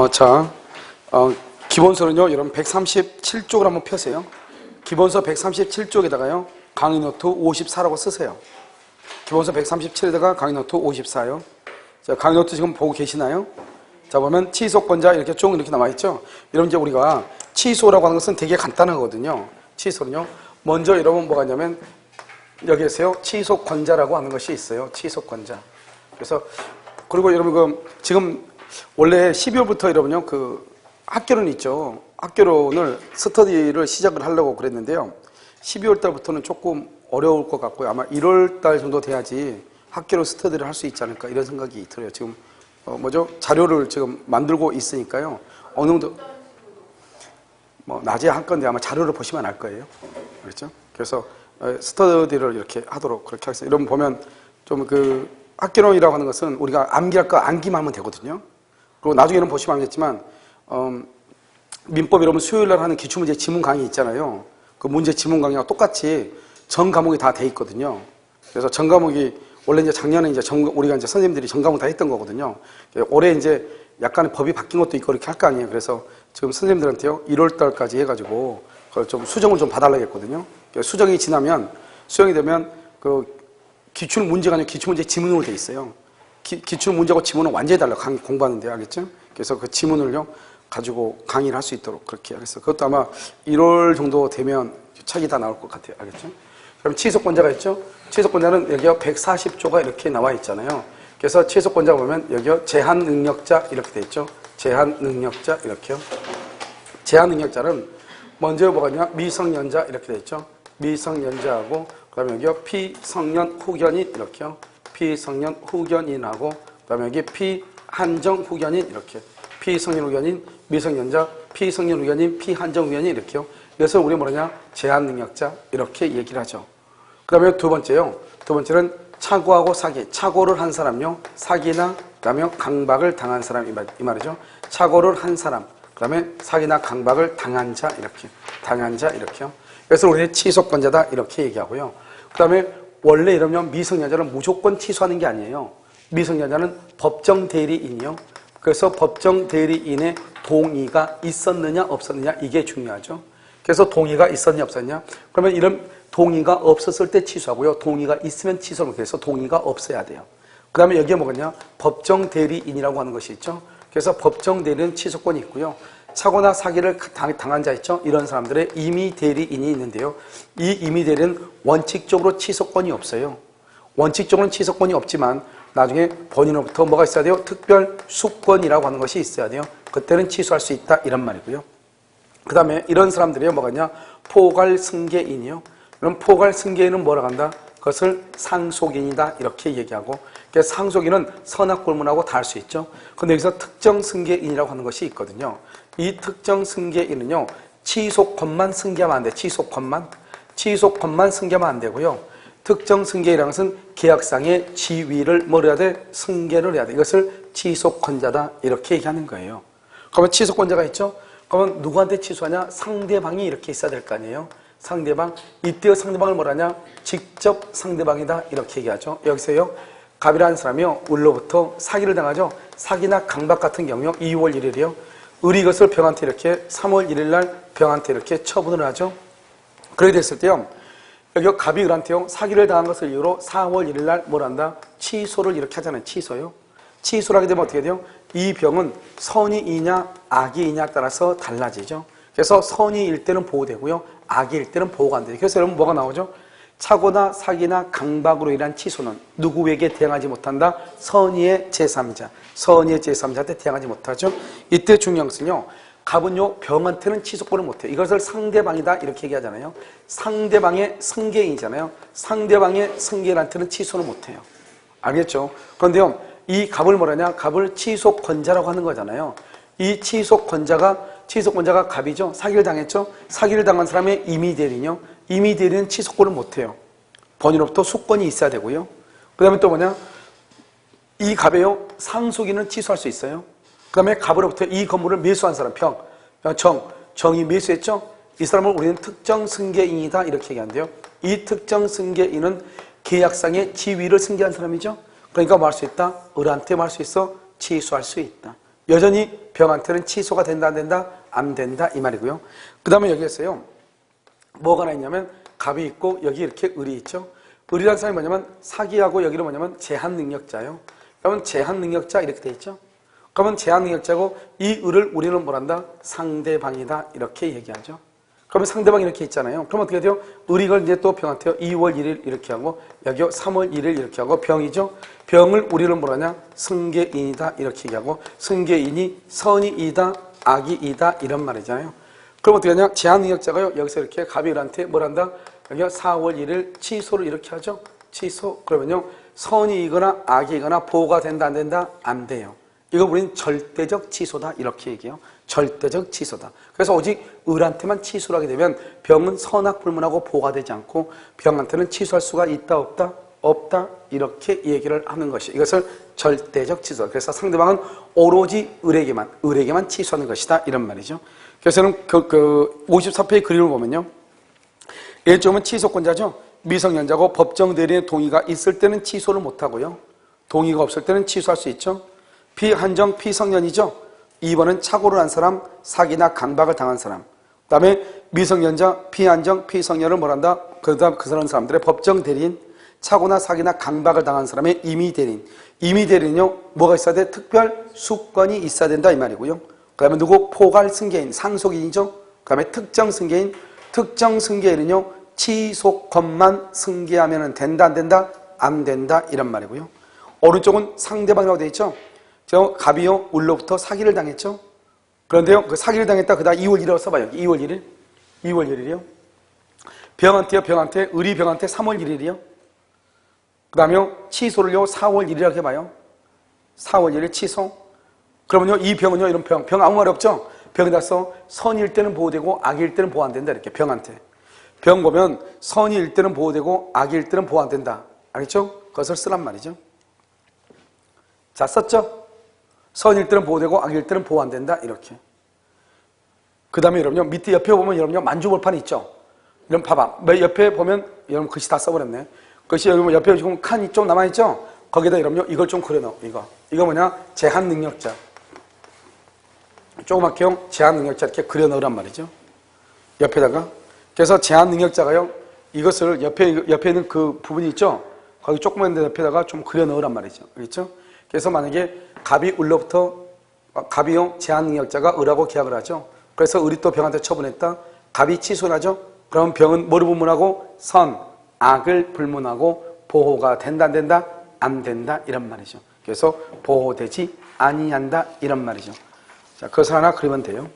자, 기본서는요, 여러분 137쪽을 한번 펴세요. 기본서 137쪽에다가요, 강의 노트 54라고 쓰세요. 기본서 137에다가 강의 노트 54요. 자, 강의 노트 지금 보고 계시나요? 자, 보면 취소권자 이렇게 쭉 이렇게 나와있죠? 여러분, 이제 우리가 취소라고 하는 것은 되게 간단하거든요. 취소는요, 먼저 여러분 뭐가 있냐면, 여기에서요, 취소권자라고 하는 것이 있어요. 취소권자. 그래서, 그리고 여러분, 지금 원래 12월부터 여러분요, 학교론 있죠. 학교론을 스터디를 시작을 하려고 그랬는데요. 12월 달부터는 조금 어려울 것 같고요. 아마 1월 달 정도 돼야지 학교론 스터디를 할 수 있지 않을까 이런 생각이 들어요. 지금 자료를 지금 만들고 있으니까요. 어느 정도 낮에 할 건데 아마 자료를 보시면 알 거예요. 그렇죠? 그래서 스터디를 이렇게 하도록 그렇게 하겠습니다. 여러분 보면 좀 학교론이라고 하는 것은 우리가 암기할 거 암기만 하면 되거든요. 그리고 나중에는 보시면 알겠지만 민법 여러분 수요일날 하는 기출문제 지문 강의 있잖아요. 그 문제 지문 강의와 똑같이 전 과목이 다 돼 있거든요. 그래서 전 과목이 원래 이제 작년에 우리가 이제 선생님들이 전 과목 다 했던 거거든요. 올해 이제 약간의 법이 바뀐 것도 있고 이렇게 할 거 아니에요. 그래서 지금 선생님들한테요 1월 달까지 해가지고 그걸 좀 수정을 좀 봐달라고 했거든요. 수정이 지나면 수정이 되면 기출 문제가 아니라 기출 문제 지문으로 돼 있어요. 기출 문제하고 지문은 완전히 달라요. 공부하는데 알겠죠? 그래서 그 지문을요 가지고 강의를 할 수 있도록 그렇게 하겠어요. 그것도 아마 1월 정도 되면 책이 다 나올 것 같아요. 알겠죠? 그럼 취소권자가 있죠? 취소권자는 여기요 140조가 이렇게 나와 있잖아요. 그래서 취소권자가 보면 여기요 제한능력자 이렇게 돼 있죠. 제한능력자 이렇게요. 제한능력자는 먼저 뭐가 있냐? 미성년자 이렇게 돼 있죠. 미성년자하고 그다음에 여기요 피성년 후견인 이렇게요. 피성년 후견인하고 그다음에 여기 피한정 후견인 이렇게. 피성년 후견인, 미성년자, 피성년 후견인, 피한정 후견인 이렇게요. 그래서 우리 뭐냐? 제한능력자 이렇게 얘기를 하죠. 그 다음에 두 번째는 착오하고 사기. 착오를 한 사람요. 사기나 그다음에 강박을 당한 사람 이 말이죠. 착오를 한 사람. 그다음에 사기나 강박을 당한 자 이렇게. 당한 자 이렇게요. 그래서 우리는 취소권자다 이렇게 얘기하고요. 그 다음에 원래 이러면 미성년자는 무조건 취소하는 게 아니에요. 미성년자는 법정 대리인이요. 그래서 법정 대리인의 동의가 있었느냐 없었느냐 이게 중요하죠. 그래서 동의가 있었냐 없었냐. 그러면 이런 동의가 없었을 때 취소하고요. 동의가 있으면 취소를 못해서 동의가 없어야 돼요. 그 다음에 여기에 뭐겠냐. 법정 대리인이라고 하는 것이 있죠. 그래서 법정 대리인 취소권이 있고요. 착오나 사기를 당한 자 있죠. 이런 사람들의 임의 대리인이 있는데요. 이 임의 대리인은 원칙적으로 취소권이 없어요. 원칙적으로는 취소권이 없지만 나중에 본인으로부터 뭐가 있어야 돼요? 특별 수권이라고 하는 것이 있어야 돼요. 그때는 취소할 수 있다 이런 말이고요. 그 다음에 이런 사람들이 뭐가 있냐? 포괄승계인이요. 그럼 포괄승계인은 뭐라고 한다? 그것을 상속인이다 이렇게 얘기하고, 그래서 상속인은 선악골문하고 다 할 수 있죠. 근데 여기서 특정승계인이라고 하는 것이 있거든요. 이 특정승계인은요 취소권만 승계하면 안 돼. 취소권만 승계하면 안 되고요. 특정승계라는 것은 계약상의 지위를 뭐라 해야 돼? 승계를 해야 돼. 이것을 취소권자다 이렇게 얘기하는 거예요. 그러면 취소권자가 있죠? 그러면 누구한테 취소하냐? 상대방이 이렇게 있어야 될 거 아니에요? 상대방. 이때의 상대방을 뭐라냐? 직접 상대방이다 이렇게 얘기하죠. 여기서요 갑이라는 사람이요 을로부터 사기를 당하죠. 사기나 강박 같은 경우요 2월 1일이요 을이 이것을 병한테 이렇게 3월 1일 날 병한테 이렇게 처분을 하죠. 그렇게 됐을 때요 여기 갑이 을한테요 사기를 당한 것을 이유로 4월 1일 날 뭘 한다? 취소를 이렇게 하잖아요. 취소요. 취소를 하게 되면 어떻게 돼요? 이 병은 선의이냐 악의이냐에 따라서 달라지죠. 그래서 선의일 때는 보호되고요 악의일 때는 보호가 안 돼요. 그래서 여러분 뭐가 나오죠? 착오나 사기나 강박으로 인한 취소는 누구에게 대항하지 못한다? 선의의 제3자. 선의의 제3자한테 대항하지 못하죠. 이때 중요한 것은요 갑은요 병한테는 취소권을 못해요. 이것을 상대방이다 이렇게 얘기하잖아요. 상대방의 승계인이잖아요. 상대방의 승계인한테는 취소를 못해요. 알겠죠? 그런데요 이 갑을 뭐라냐? 갑을 취소권자라고 하는 거잖아요. 이 취소권자가 갑이죠. 사기를 당했죠. 사기를 당한 사람의 임의대리인요. 임의대리는 취소권을 못해요. 본인으로부터 수권이 있어야 되고요. 그 다음에 또 뭐냐? 이 갑에요 상속인은 취소할 수 있어요. 그 다음에 갑으로부터 이 건물을 매수한 사람 정이 매수했죠. 이 사람을 우리는 특정승계인이다 이렇게 얘기하는데요. 이 특정승계인은 계약상의 지위를 승계한 사람이죠. 그러니까 뭐 할 수 있다? 을한테 뭐 할 수 있어? 취소할 수 있다. 여전히 병한테는 취소가 된다 안 된다? 안 된다 이 말이고요. 그 다음에 여기 있어요. 뭐가 하나 있냐면 갑이 있고 여기 이렇게 을이 있죠. 을이라는 사람이 뭐냐면 사기하고 여기는 뭐냐면 제한능력자예요. 그러면 제한능력자 이렇게 돼 있죠. 그러면 제한능력자고 이 을을 우리는 뭐란다? 상대방이다 이렇게 얘기하죠. 그러면 상대방이 이렇게 있잖아요. 그럼 어떻게 돼요? 을이 이걸 이제 또 병한테요. 2월 1일 이렇게 하고 여기요 3월 1일 이렇게 하고 병이죠. 병을 우리는 뭐라냐? 승계인이다 이렇게 얘기하고 승계인이 선이이다 악이이다 이런 말이잖아요. 그럼 어떻게 하냐? 제한능력자가요. 여기서 이렇게 갑이 을한테 뭐란다? 여기 4월 1일 취소를 이렇게 하죠. 취소. 그러면요. 선이이거나 악이거나 보호가 된다 안 된다? 안 돼요. 이거 우리는 절대적 취소다 이렇게 얘기해요. 절대적 취소다. 그래서 오직 을한테만 취소를 하게 되면 병은 선악불문하고 보호가 되지 않고 병한테는 취소할 수가 있다 없다? 없다 이렇게 얘기를 하는 것이 이것을 절대적 취소. 그래서 상대방은 오로지 을에게만 취소하는 것이다 이런 말이죠. 그래서 저는 54페이지 그림을 보면요. 일종은 취소권자죠. 미성년자고 법정 대리인의 동의가 있을 때는 취소를 못하고요. 동의가 없을 때는 취소할 수 있죠. 피한정 피성년이죠. 2번은 착오를 한 사람, 사기나 강박을 당한 사람. 그 다음에 미성년자, 피한정, 피성년을 뭐란다? 그 다음 그 사람들의 법정 대리인, 착오나 사기나 강박을 당한 사람의 임의 대리인. 임의 대리인은요, 뭐가 있어야 돼? 특별 수권이 있어야 된다 이 말이고요. 그 다음에 누구? 포괄 승계인, 상속인이죠. 그 다음에 특정 승계인, 특정 승계인은요, 취소권만 승계하면 된다 안 된다? 안 된다 이런 말이고요. 오른쪽은 상대방이라고 되어 있죠. 저 갑이요 을로부터 사기를 당했죠. 그런데요 그 사기를 당했다 그다음 2월 1일이라고 써봐요. 여기 2월 1일 2월 1일이요. 병한테 을이 병한테 3월 1일이요. 그 다음에요 취소를요 4월 1일이라고 해봐요. 4월 1일 취소. 그러면요 이 병은요 이런 병 아무 말 없죠. 병에다 써 선일 때는 보호되고 악일 때는 보호 안 된다 이렇게 병한테. 병 보면 선일 때는 보호되고 악일 때는 보호 안 된다. 알겠죠? 그것을 쓰란 말이죠. 자 썼죠? 선일 때는 보호되고 악일 때는 보호 안 된다 이렇게. 그 다음에 여러분요 밑에 옆에 보면 여러분요 만주볼판이 있죠. 이런 봐봐 옆에 보면 여러분 글씨 다 써버렸네. 글씨 여러분 옆에 지금 칸이 좀 남아있죠. 거기다 여러분요 이걸 좀 그려넣어. 이거 뭐냐 제한능력자. 조그맣게 형 제한능력자 이렇게 그려넣으란 말이죠. 옆에다가. 그래서 제한능력자가요 이것을 옆에 있는 그 부분이 있죠. 거기 조그만 데 옆에다가 좀 그려넣으란 말이죠. 그렇죠? 그래서 만약에 갑이 을로부터 갑이요 제한능력자가 을하고 계약을 하죠. 그래서 을이 또 병한테 처분했다. 갑이 취소를 하죠. 그럼 병은 뭐를 불문하고? 선, 악을 불문하고 보호가 된다 안 된다? 안 된다 이런 말이죠. 그래서 보호되지 아니한다 이런 말이죠. 자, 그것을 하나 그리면 돼요.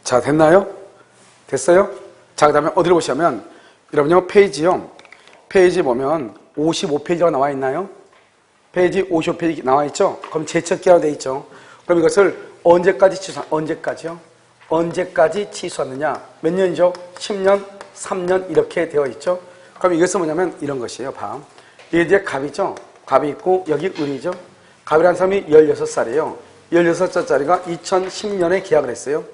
자, 됐나요? 됐어요? 자, 그 다음에 어디로 보시면, 여러분요, 페이지요. 페이지 보면 55페이지라고 나와 있나요? 페이지 55페이지 나와 있죠? 그럼 제척기라고 되어 있죠? 그럼 이것을 언제까지 언제까지요? 언제까지 취소하느냐? 몇 년이죠? 10년, 3년 이렇게 되어 있죠? 그럼 이것은 뭐냐면 이런 것이에요, 봐. 이게 이제 갑이죠? 갑이 있고, 여기 을이죠? 갑이라는 사람이 16살이에요. 16살짜리가 2010년에 계약을 했어요.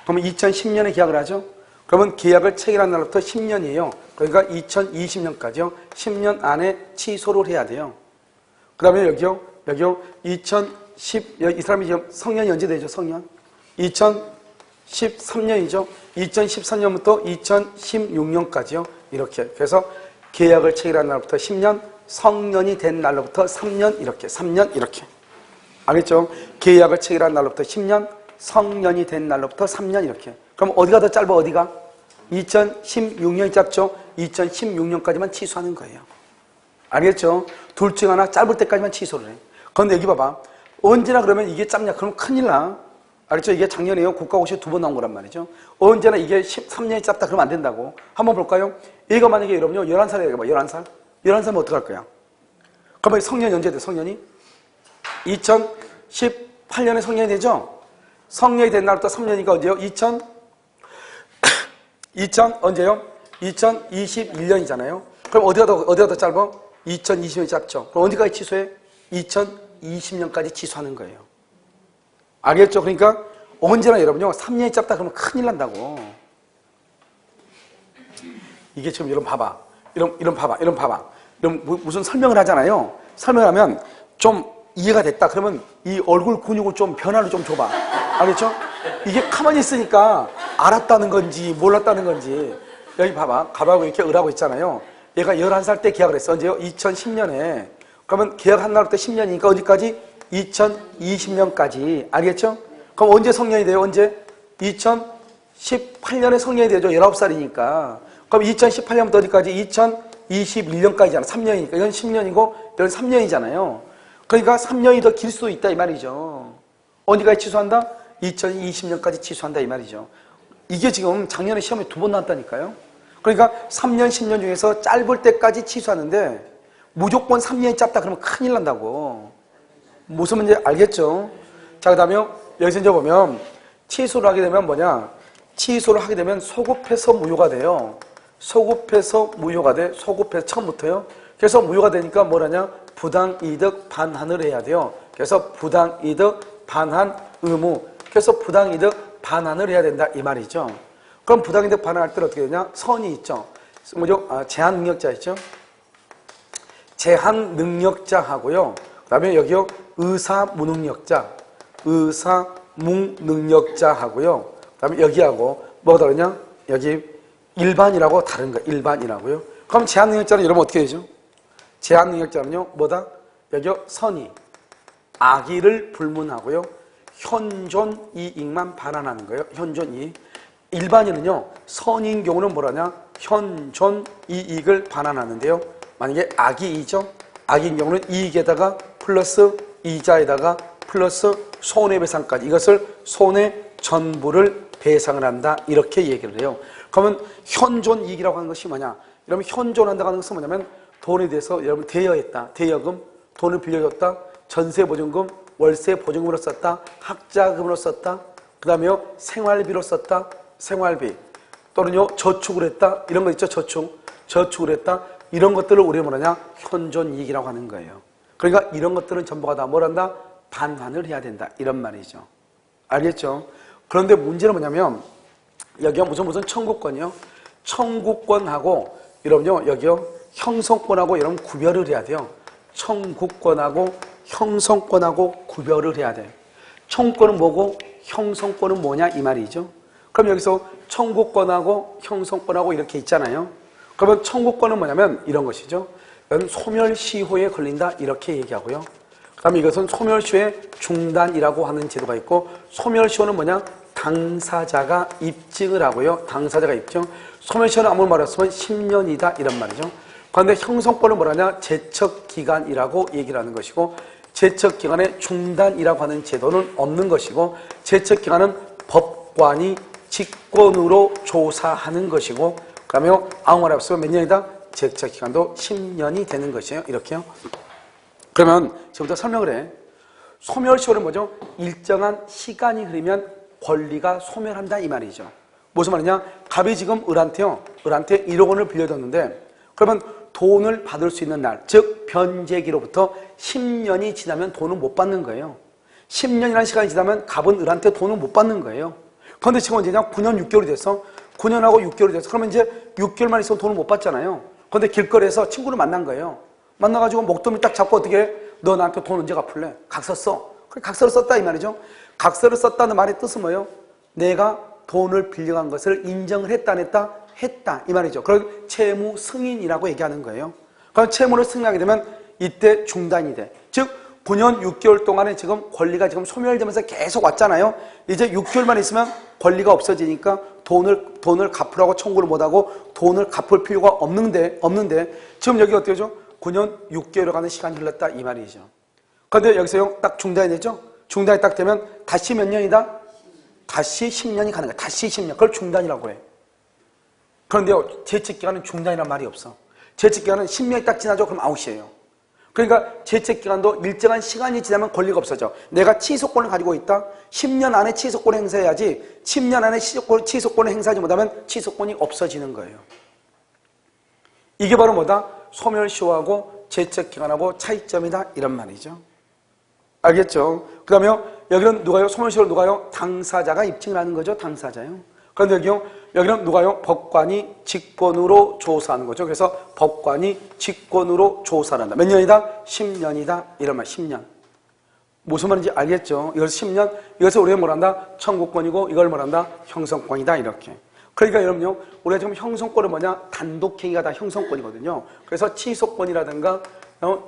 그러면 2010년에 계약을 하죠? 그러면 계약을 체결한 날부터 10년이에요. 그러니까 2020년까지요. 10년 안에 취소를 해야 돼요. 그 다음에 여기요. 2010, 이 사람이 지금 성년이 언제 되죠? 성년. 2013년이죠. 2013년부터 2016년까지요. 이렇게. 그래서 계약을 체결한 날부터 10년, 성년이 된 날로부터 3년, 이렇게. 3년, 이렇게. 알겠죠? 계약을 체결한 날로부터 10년, 성년이 된 날로부터 3년 이렇게. 그럼 어디가 더 짧아? 어디가? 2016년이 짧죠? 2016년까지만 취소하는 거예요. 알겠죠? 둘 중 하나 짧을 때까지만 취소를 해. 그런데 여기 봐봐. 언제나 그러면 이게 짧냐? 그럼 큰일 나. 알겠죠? 이게 작년에요. 국가고시에 2번 나온 거란 말이죠. 언제나 이게 13년이 짧다 그러면 안 된다고. 한번 볼까요? 얘가 만약에 여러분요. 11살이라고 해봐. 11살. 11살이면 어떡할 거야? 그러면 성년이 언제 돼? 성년이? 2018년에 성년이 되죠? 성년이 된 날부터 3년이니까 언제요? 언제요? 2021년이잖아요. 그럼 어디가 더 짧아? 2020년이 짧죠. 그럼 어디까지 취소해? 2020년까지 취소하는 거예요. 알겠죠? 그러니까 언제나 여러분요, 3년이 짧다 그러면 큰일 난다고. 이게 지금 이런 봐봐. 이런 봐봐. 이런 무슨 설명을 하잖아요. 설명을 하면 좀 이해가 됐다. 그러면 이 얼굴 근육을 좀 변화를 좀 줘봐. 알겠죠? 이게 가만히 있으니까 알았다는 건지 몰랐다는 건지. 여기 봐봐. 가방하고 이렇게 을하고 있잖아요. 얘가 11살 때 계약을 했어. 언제요? 2010년에. 그러면 계약한 날부터 10년이니까 어디까지? 2020년까지. 알겠죠? 그럼 언제 성년이 돼요? 언제? 2018년에 성년이 되죠. 19살이니까. 그럼 2018년부터 어디까지? 2021년까지잖아. 3년이니까. 이건 10년이고, 이건 3년이잖아요. 그러니까 3년이 더 길 수도 있다, 이 말이죠. 어디까지 취소한다? 2020년까지 취소한다, 이 말이죠. 이게 지금 작년에 시험에 2번 나왔다니까요. 그러니까 3년, 10년 중에서 짧을 때까지 취소하는데 무조건 3년이 짧다 그러면 큰일 난다고. 무슨 문제 알겠죠? 자, 그 다음에 여기서 이제 보면 취소를 하게 되면 뭐냐? 취소를 하게 되면 소급해서 무효가 돼요. 소급해서 무효가 돼. 소급해서 처음부터요. 그래서 무효가 되니까 뭐라냐? 부당이득 반환을 해야 돼요. 그래서 부당이득 반환 의무. 그래서 부당이득 반환을 해야 된다 이 말이죠. 그럼 부당이득 반환할 때는 어떻게 되냐? 선이 있죠. 뭐죠? 제한능력자 있죠. 제한능력자하고요. 그 다음에 여기요. 의사무능력자. 의사무능력자하고요. 그 다음에 여기하고 뭐가 다르냐? 여기 일반이라고 다른 거예요. 일반이라고요. 그럼 제한능력자는 여러분 어떻게 되죠? 제한능력자는요. 뭐다? 여기요. 선의. 악의를 불문하고요. 현존 이익만 반환하는 거예요. 현존 이익. 일반인은요. 선인 경우는 뭐라냐? 현존 이익을 반환하는데요. 만약에 악의이죠. 악인 경우는 이익에다가 플러스 이자에다가 플러스 손해배상까지. 이것을 손해 전부를 배상을 한다. 이렇게 얘기를 해요. 그러면 현존 이익이라고 하는 것이 뭐냐? 여러분 현존한다고 하는 것은 뭐냐면 돈에 대해서 여러분 대여했다. 대여금, 돈을 빌려줬다. 전세보증금, 월세보증금으로 썼다. 학자금으로 썼다. 그 다음에요. 생활비로 썼다. 생활비. 또는요. 저축을 했다. 이런 거 있죠. 저축을 했다. 이런 것들을 우리가 뭐라냐? 현존이익이라고 하는 거예요. 그러니까 이런 것들은 전부가 다 뭘 한다? 반환을 해야 된다. 이런 말이죠. 알겠죠? 그런데 문제는 뭐냐면 여기가 무슨 청구권이요? 청구권하고 여러분요. 여기요. 형성권하고 여러분 구별을 해야 돼요. 청구권하고 형성권하고 구별을 해야 돼. 청구권은 뭐고 형성권은 뭐냐 이 말이죠. 그럼 여기서 청구권하고 형성권하고 이렇게 있잖아요. 그러면 청구권은 뭐냐면 이런 것이죠. 이건 소멸시효에 걸린다 이렇게 얘기하고요. 그 다음에 이것은 소멸시효의 중단이라고 하는 제도가 있고 소멸시효는 뭐냐? 당사자가 입증을 하고요. 당사자가 입증. 소멸시효는 아무리 말했으면 10년이다 이런 말이죠. 그런데 형성권은 뭐라냐? 제척기간이라고 얘기를 하는 것이고 제척기간의 중단이라고 하는 제도는 없는 것이고 제척기간은 법관이 직권으로 조사하는 것이고 그러면 아무 말 없으면 몇 년이다? 제척기간도 10년이 되는 것이에요. 이렇게요. 그러면 지금부터 설명을 해. 소멸시효는 뭐죠? 일정한 시간이 흐르면 권리가 소멸한다 이 말이죠. 무슨 말이냐? 갑이 지금 을한테 1억 원을 빌려줬는데 그러면 돈을 받을 수 있는 날, 즉 변제기로부터 10년이 지나면 돈을 못 받는 거예요. 10년이라는 시간이 지나면 갑은 을한테 돈을 못 받는 거예요. 그런데 지금 언제냐? 9년 6개월이 됐어. 9년하고 6개월이 됐어. 그러면 이제 6개월만 있으면 돈을 못 받잖아요. 그런데 길거리에서 친구를 만난 거예요. 만나가지고 목도미 딱 잡고 어떻게 해? 너 나한테 돈 언제 갚을래? 각서 써. 그래, 각서를 썼다 이 말이죠. 각서를 썼다는 말의 뜻은 뭐예요? 내가 돈을 빌려간 것을 인정을 했다 안 했다? 했다 이 말이죠. 그걸 채무 승인이라고 얘기하는 거예요. 그럼 채무를 승인하게 되면 이때 중단이 돼. 즉 9년 6개월 동안에 지금 권리가 지금 소멸되면서 계속 왔잖아요. 이제 6개월만 있으면 권리가 없어지니까 돈을 갚으라고 청구를 못하고 돈을 갚을 필요가 없는데 지금 여기 어떻게 하죠? 9년 6개월에 가는 시간이 흘렀다 이 말이죠. 그런데 여기서 딱 중단이 되죠? 중단이 딱 되면 다시 몇 년이다? 다시 10년이 가는 거야. 다시 10년. 그걸 중단이라고 해. 그런데요, 제척기간은 중단이란 말이 없어. 제척기간은 10년이 딱 지나죠? 그럼 아웃이에요. 그러니까 제척기간도 일정한 시간이 지나면 권리가 없어져. 내가 취소권을 가지고 있다? 10년 안에 취소권을 행사해야지 10년 안에 취소권을 행사하지 못하면 취소권이 없어지는 거예요. 이게 바로 뭐다? 소멸시효하고 제척기간하고 차이점이다 이런 말이죠. 알겠죠? 그 다음에 여기는 누가요? 소멸시효를 누가요? 당사자가 입증을 하는 거죠. 당사자요. 그런데 여기는 누가요? 법관이 직권으로 조사하는 거죠. 그래서 법관이 직권으로 조사를 한다. 몇 년이다? 10년이다. 이런 말, 10년. 무슨 말인지 알겠죠? 이것을 10년, 이것을 우리가 뭐란다? 청구권이고 이걸 뭐란다? 형성권이다. 이렇게. 그러니까 여러분요, 우리가 지금 형성권은 뭐냐? 단독행위가 다 형성권이거든요. 그래서 취소권이라든가,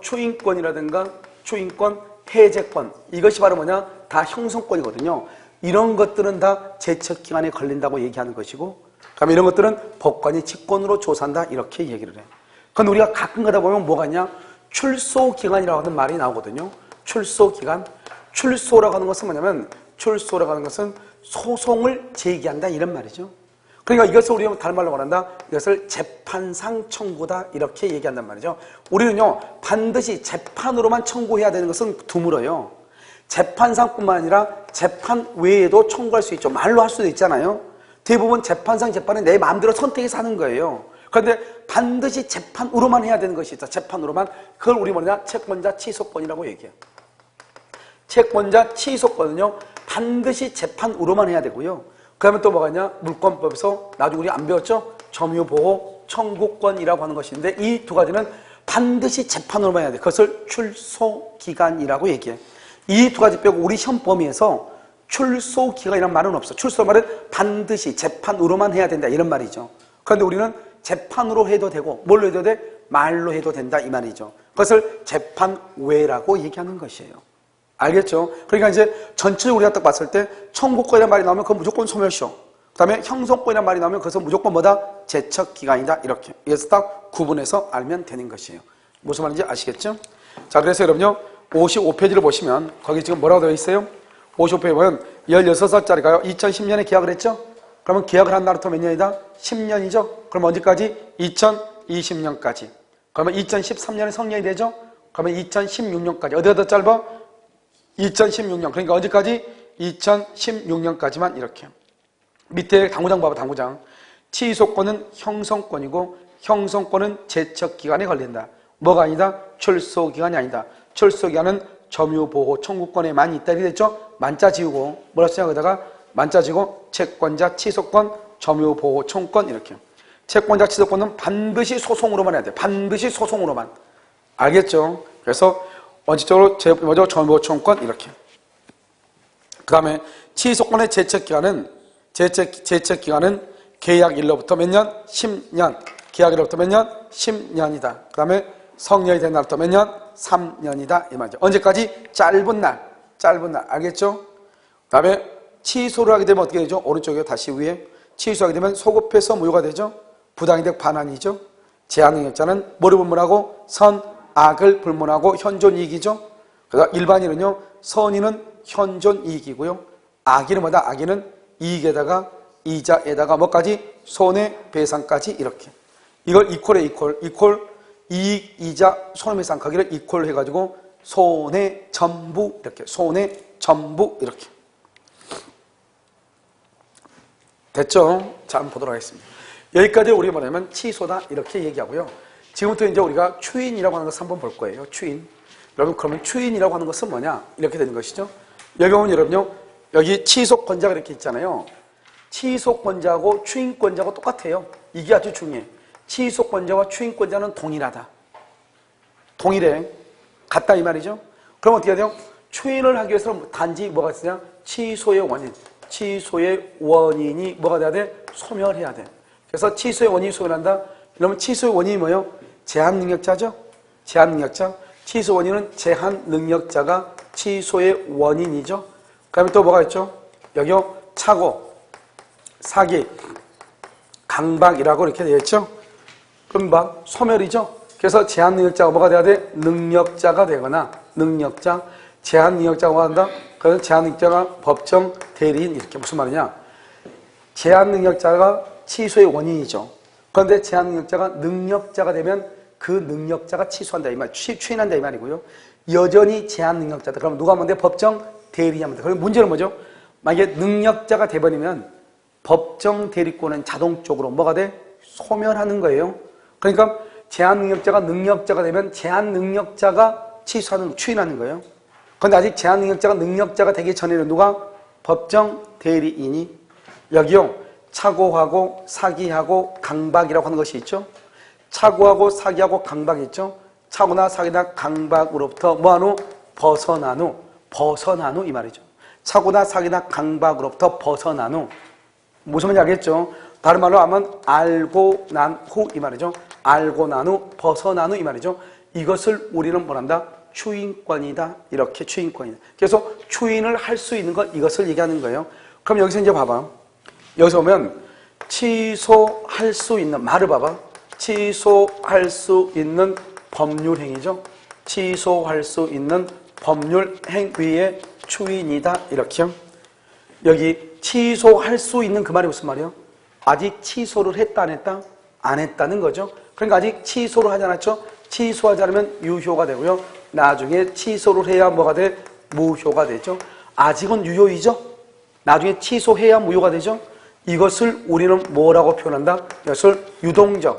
추인권이라든가, 추인권, 해제권, 이것이 바로 뭐냐? 다 형성권이거든요. 이런 것들은 다 제척기간에 걸린다고 얘기하는 것이고, 그다음에 이런 것들은 법관이 직권으로 조사한다 이렇게 얘기를 해. 그런데 우리가 가끔 가다 보면 뭐가 있냐? 출소기간이라고 하는 말이 나오거든요. 출소기간. 출소라고 하는 것은 뭐냐면, 출소라고 하는 것은 소송을 제기한다 이런 말이죠. 그러니까 이것을 우리가 다른 말로 말한다. 이것을 재판상 청구다 이렇게 얘기한단 말이죠. 우리는요, 반드시 재판으로만 청구해야 되는 것은 드물어요. 재판상뿐만 아니라 재판 외에도 청구할 수 있죠. 말로 할 수도 있잖아요. 대부분 재판상 재판은 내 마음대로 선택해서 하는 거예요. 그런데 반드시 재판으로만 해야 되는 것이 있다. 재판으로만. 그걸 우리 뭐냐? 채권자 취소권이라고 얘기해요. 채권자 취소권은요, 반드시 재판으로만 해야 되고요. 그 다음에 또 뭐가 있냐? 물권법에서 나중에 우리 안 배웠죠? 점유보호 청구권이라고 하는 것인데 이 두 가지는 반드시 재판으로만 해야 돼. 그것을 출소기간이라고 얘기해. 이 두 가지 빼고 우리 시험 범위에서 출소기간이라는 말은 없어. 출소 말은 반드시 재판으로만 해야 된다 이런 말이죠. 그런데 우리는 재판으로 해도 되고 뭘로 해도 돼? 말로 해도 된다 이 말이죠. 그것을 재판외라고 얘기하는 것이에요. 알겠죠? 그러니까 이제 전체적으로 우리가 딱 봤을 때 청구권이라는 말이 나오면 그건 무조건 소멸시효. 그 다음에 형성권이라는 말이 나오면 그것은 무조건 뭐다? 제척기간이다. 이렇게. 이래서 딱 구분해서 알면 되는 것이에요. 무슨 말인지 아시겠죠? 자, 그래서 여러분요, 55페이지를 보시면 거기 지금 뭐라고 되어 있어요? 55페이지 보면 16살짜리가요. 2010년에 계약을 했죠? 그러면 계약을 한 날부터 몇 년이다? 10년이죠? 그럼 언제까지? 2020년까지. 그러면 2013년에 성년이 되죠? 그러면 2016년까지. 어디가 더 짧아? 2016년. 그러니까 언제까지? 2016년까지만 이렇게. 밑에 당구장 봐봐, 당구장. 취소권은 형성권이고 형성권은 제척기간에 걸린다. 뭐가 아니다? 출소기간이 아니다. 출소기간은 점유보호 청구권에만 있다. 이렇게 됐죠? 만자 지우고 뭐라 쓰냐 거기다가 만자 지우고 채권자 취소권, 점유보호 청구권 이렇게. 채권자 취소권은 반드시 소송으로만 해야 돼. 반드시 소송으로만. 알겠죠? 그래서 원칙적으로 먼저 점유보호 청구권 이렇게. 그 다음에 취소권의 제척기간은 계약일로부터 몇 년? 10년. 계약일로부터 몇 년? 10년이다. 그 다음에 성년이 된 날부터 몇 년? 3년이다. 이 말이죠. 언제까지? 짧은 날. 알겠죠? 그 다음에 취소를 하게 되면 어떻게 되죠? 오른쪽에 다시 위에. 취소하게 되면 소급해서 무효가 되죠? 부당이득 반환이죠? 제한능력자는 뭐를 불문하고? 선, 악을 불문하고 현존이익이죠? 그래서 일반인은요, 선인은 현존이익이고요. 악인은 뭐다? 악인은 이익에다가 이자에다가 뭐까지? 손해배상까지 이렇게. 이걸 이퀄에 이퀄 이익, 이자, 손해배상하기를 이퀄 해가지고 손해전부 이렇게. 손해전부 이렇게. 됐죠? 자, 한번 보도록 하겠습니다. 여기까지 우리가 뭐냐면 취소다 이렇게 얘기하고요. 지금부터 이제 우리가 추인이라고 하는 것을 한번 볼 거예요. 추인. 여러분 그러면 추인이라고 하는 것은 뭐냐? 이렇게 되는 것이죠. 여기 보면 여러분요. 여기 취소권자가 이렇게 있잖아요. 취소권자하고 추인권자하고 똑같아요. 이게 아주 중요해. 취소권자와 추인권자는 동일하다. 동일해. 같다 이 말이죠. 그럼 어떻게 해야 돼요? 추인을 하기 위해서는 단지 뭐가 있으냐? 취소의 원인. 취소의 원인이 뭐가 돼야 돼? 소멸해야 돼. 그래서 취소의 원인이 소멸한다. 그러면 취소의 원인이 뭐예요? 제한능력자죠? 제한능력자. 취소 원인은 제한능력자가 취소의 원인이죠. 그 다음에 또 뭐가 있죠? 여기요. 착오, 사기, 강박이라고 이렇게 되어 있죠? 금박, 소멸이죠? 그래서 제한능력자가 뭐가 돼야 돼? 능력자가 되거나, 능력자, 제한능력자가 뭐 한다? 그래서 제한능력자가 법정 대리인, 이렇게 무슨 말이냐? 제한능력자가 취소의 원인이죠. 그런데 제한능력자가 능력자가 되면 그 능력자가 취소한다 이 말, 추인한다 이 말이고요. 여전히 제한능력자다. 그럼 누가 하면 돼? 법정 대리인 하면 돼. 그럼 문제는 뭐죠? 만약에 능력자가 돼버리면 법정 대리권은 자동적으로 뭐가 돼? 소멸하는 거예요. 그러니까 제한 능력자가 능력자가 되면 제한 능력자가 취소하는, 추인하는 거예요. 그런데 아직 제한 능력자가 능력자가 되기 전에는 누가? 법정 대리인이. 여기요, 착오하고 사기하고 강박이라고 하는 것이 있죠. 착오하고 사기하고 강박이 있죠. 착오나 사기나 강박으로부터 뭐한 후? 벗어난 후. 벗어난 후 이 말이죠. 착오나 사기나 강박으로부터 벗어난 후. 무슨 말인지 알겠죠? 다른 말로 하면 알고 난 후 이 말이죠. 알고 난 후, 벗어난 후 이 말이죠. 이것을 우리는 뭐란다? 추인권이다. 이렇게 추인권이다. 그래서 추인을 할 수 있는 것, 이것을 얘기하는 거예요. 그럼 여기서 이제 봐봐. 여기서 보면 취소할 수 있는, 말을 봐봐. 취소할 수 있는 법률행위죠. 취소할 수 있는 법률행위의 추인이다. 이렇게요. 여기 취소할 수 있는 그 말이 무슨 말이에요? 아직 취소를 했다 안 했다? 안 했다는 거죠. 그러니까 아직 취소를 하지 않았죠. 취소하지 않으면 유효가 되고요. 나중에 취소를 해야 뭐가 돼? 무효가 되죠. 아직은 유효이죠. 나중에 취소해야 무효가 되죠. 이것을 우리는 뭐라고 표현한다? 이것을 유동적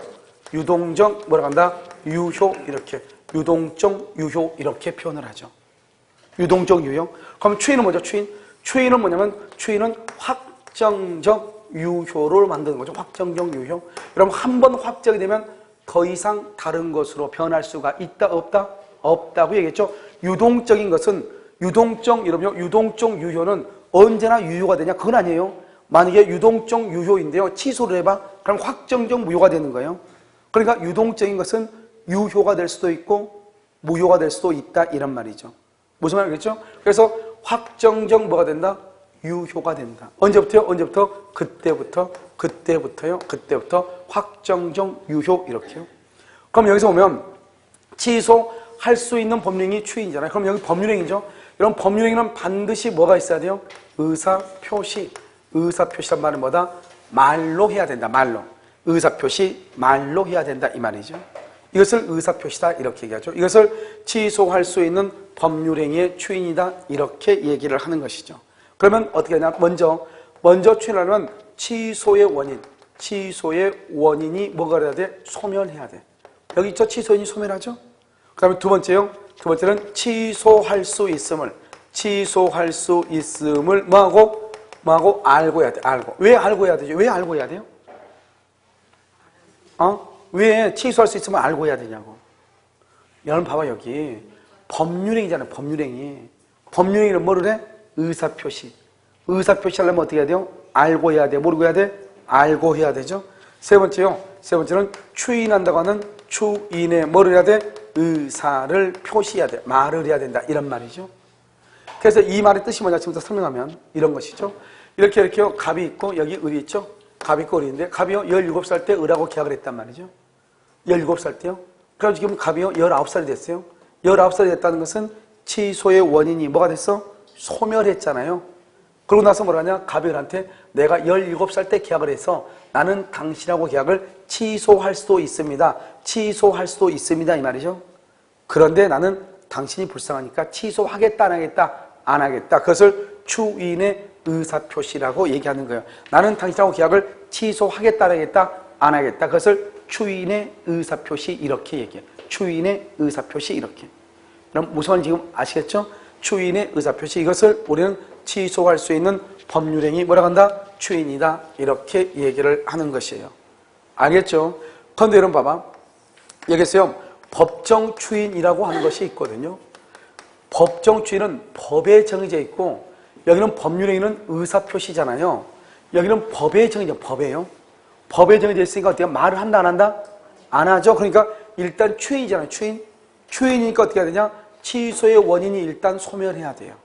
뭐라고 한다? 유효 이렇게. 유동적 유효 이렇게 표현을 하죠. 유동적 유효. 그럼 추인은 뭐죠? 추인은 뭐냐면 추인은 확정적 유효를 만드는 거죠. 확정적 유효. 여러분 한 번 확정이 되면 더 이상 다른 것으로 변할 수가 있다 없다? 없다고 얘기했죠. 유동적인 것은 유동적 유효는 언제나 유효가 되냐? 그건 아니에요. 만약에 유동적 유효인데요. 취소를 해봐. 그럼 확정적 무효가 되는 거예요. 그러니까 유동적인 것은 유효가 될 수도 있고 무효가 될 수도 있다 이런 말이죠. 무슨 말이겠죠? 그래서 확정적 뭐가 된다? 유효가 된다. 언제부터요? 그때부터요. 그때부터 확정적 유효 이렇게요. 그럼 여기서 보면 취소할 수 있는 법률행위 추인이잖아요. 그럼 여기 법률행위죠. 이런 법률행위는 반드시 뭐가 있어야 돼요? 의사표시. 의사표시란 말은 뭐다? 말로 해야 된다. 말로. 의사표시 말로 해야 된다 이 말이죠. 이것을 의사표시다 이렇게 얘기하죠. 이것을 취소할 수 있는 법률행위의 추인이다 이렇게 얘기를 하는 것이죠. 그러면 어떻게 하냐? 먼저 추인하려면 취소의 원인이 뭐가 돼야 돼? 소멸해야 돼. 여기 있죠? 취소인이 소멸하죠? 그 다음에 두 번째는 취소할 수 있음을 뭐하고? 알고 해야 돼. 알고. 왜 알고 해야 되죠? 왜 알고 해야 돼요? 왜 취소할 수 있으면 알고 해야 되냐고. 여러분 봐봐 여기 법률행위잖아요. 법률행위는 뭐를 해? 의사표시 하려면 어떻게 해야 돼요? 알고 해야 돼. 모르고 해야 돼? 알고 해야 되죠. 세 번째는 추인한다고 하는 추인에 뭐를 해야 돼? 의사를 표시해야 돼. 말을 해야 된다 이런 말이죠. 그래서 이 말의 뜻이 뭐냐 지금부터 설명하면 이런 것이죠. 이렇게 갑이 있고 여기 을이 있죠. 갑이 있고 을인데 갑이요 17살 때 을하고 계약을 했단 말이죠. 17살 때요. 그래서 지금 갑이요 19살이 됐어요. 19살이 됐다는 것은 취소의 원인이 뭐가 됐어? 소멸했잖아요. 그러고 나서 뭐라냐? 갑이 을한테 내가 17살 때 계약을 해서 나는 당신하고 계약을 취소할 수도 있습니다. 이 말이죠. 그런데 나는 당신이 불쌍하니까 취소하겠다 안 하겠다? 안 하겠다. 그것을 추인의 의사표시라고 얘기하는 거예요. 나는 당신하고 계약을 취소하겠다 안 하겠다? 안 하겠다. 그것을 추인의 의사표시 이렇게 얘기해요. 추인의 의사표시 이렇게. 그럼 무슨 말인지 지금 아시겠죠? 추인의 의사표시 이것을 우리는 취소할 수 있는 법률행위 뭐라고 한다? 추인이다 이렇게 얘기를 하는 것이에요. 알겠죠? 그런데 여러분 봐봐 여기서요 법정 추인이라고 하는 것이 있거든요. 법정 추인은 법에 정해져 있고 여기는 법률행위는 의사표시잖아요. 여기는 법에 정해져 법에요. 법에 정해져 있으니까 어떻게 말을 한다 안 한다? 안 하죠. 그러니까 일단 추인이잖아요. 추인이니까 어떻게 해야 되냐? 취소의 원인이 일단 소멸해야 돼요.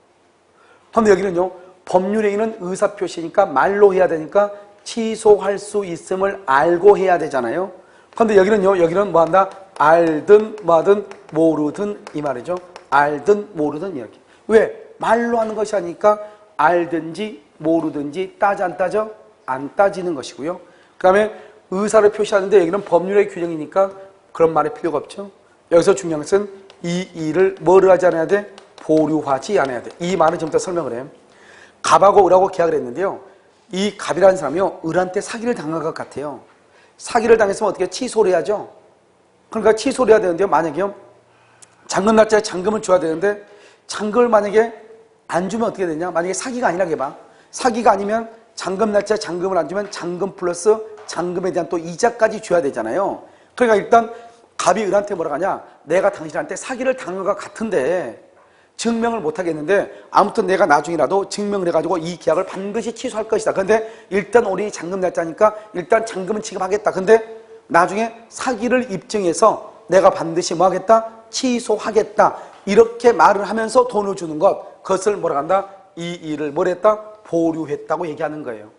그런데 여기는요 법률행위는 의사표시니까 말로 해야 되니까 취소할 수 있음을 알고 해야 되잖아요. 그런데 여기는 뭐 한다? 알든 뭐하든 모르든 이 말이죠. 알든 모르든 이렇게. 왜? 말로 하는 것이 아니니까 알든지 모르든지 따져 안 따져? 안 따지는 것이고요. 그 다음에 의사를 표시하는데 여기는 법률의 규정이니까 그런 말이 필요가 없죠. 여기서 중요한 것은 이 일을 뭐를 하지 않아야 돼? 보류하지 않아야 돼. 이 말은 지금부터 설명을 해요. 갑하고 을하고 계약을 했는데요. 이 갑이라는 사람이요. 을한테 사기를 당한 것 같아요. 사기를 당했으면 어떻게 취소를 해야죠? 그러니까 취소를 해야 되는데요. 만약에요. 잔금 날짜에 잔금을 줘야 되는데 잔금을 만약에 안 주면 어떻게 되냐? 만약에 사기가 아니라고 해봐. 사기가 아니면 잔금 날짜에 잔금을 안 주면 잔금 플러스 잔금에 대한 또 이자까지 줘야 되잖아요. 그러니까 일단 갑이 을한테 뭐라 하냐? 내가 당신한테 사기를 당한 것 같은데 증명을 못 하겠는데 아무튼 내가 나중이라도 증명을 해가지고 이 계약을 반드시 취소할 것이다. 근데 일단 우리 잔금 날짜니까 일단 잔금은 지급하겠다. 근데 나중에 사기를 입증해서 내가 반드시 뭐 하겠다? 취소하겠다. 이렇게 말을 하면서 돈을 주는 것, 그것을 뭐라 한다? 이 일을 뭘 했다? 보류했다고 얘기하는 거예요.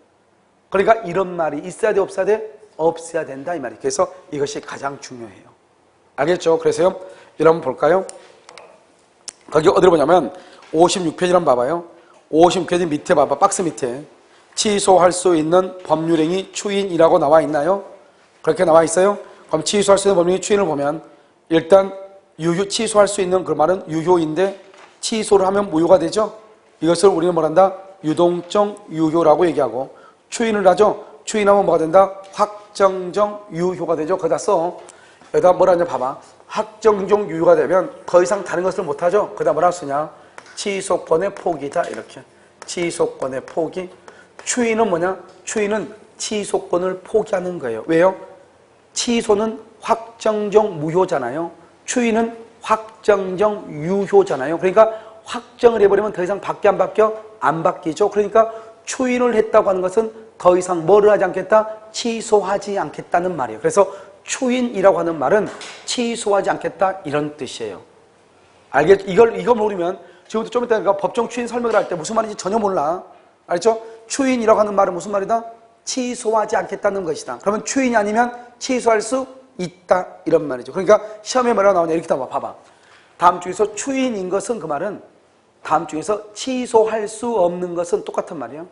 그러니까 이런 말이 있어야 돼, 없어야 돼? 없어야 된다 이 말이에요. 그래서 이것이 가장 중요해요. 알겠죠? 그래서요, 이런 볼까요? 거기 어디로 보냐면 56페이지 한번 봐봐요. 56페이지 밑에 봐봐. 박스 밑에 취소할 수 있는 법률행위 추인이라고 나와 있나요? 그렇게 나와 있어요? 그럼 취소할 수 있는 법률행위 추인을 보면 일단 유효, 취소할 수 있는 그 말은 유효인데 취소를 하면 무효가 되죠? 이것을 우리는 뭐란다? 유동적 유효라고 얘기하고, 추인을 하죠? 추인하면 뭐가 된다? 확정적 유효가 되죠? 거기다 써. 여기다 뭐라 하냐 봐봐. 확정적 유효가 되면 더 이상 다른 것을 못하죠? 거기다 뭐라 쓰냐? 취소권의 포기다. 이렇게. 취소권의 포기. 추인은 뭐냐? 추인은 취소권을 포기하는 거예요. 왜요? 취소는 확정적 무효잖아요. 추인은 확정적 유효잖아요. 그러니까 확정을 해버리면 더 이상 바뀌어 안 바뀌어? 안 바뀌죠. 그러니까 추인을 했다고 하는 것은 더 이상 뭐를 하지 않겠다? 취소하지 않겠다는 말이에요. 그래서 추인이라고 하는 말은 취소하지 않겠다 이런 뜻이에요. 알겠죠? 이걸 모르면 지금부터 좀 이따 법정 추인 설명을 할 때 무슨 말인지 전혀 몰라. 알죠? 추인이라고 하는 말은 무슨 말이다? 취소하지 않겠다는 것이다. 그러면 추인이 아니면 취소할 수 있다 이런 말이죠. 그러니까 시험에 뭐라고 나오냐 이렇게 봐봐. 다음 중에서 추인인 것은 그 말은 다음 중에서 취소할 수 없는 것은 똑같은 말이에요.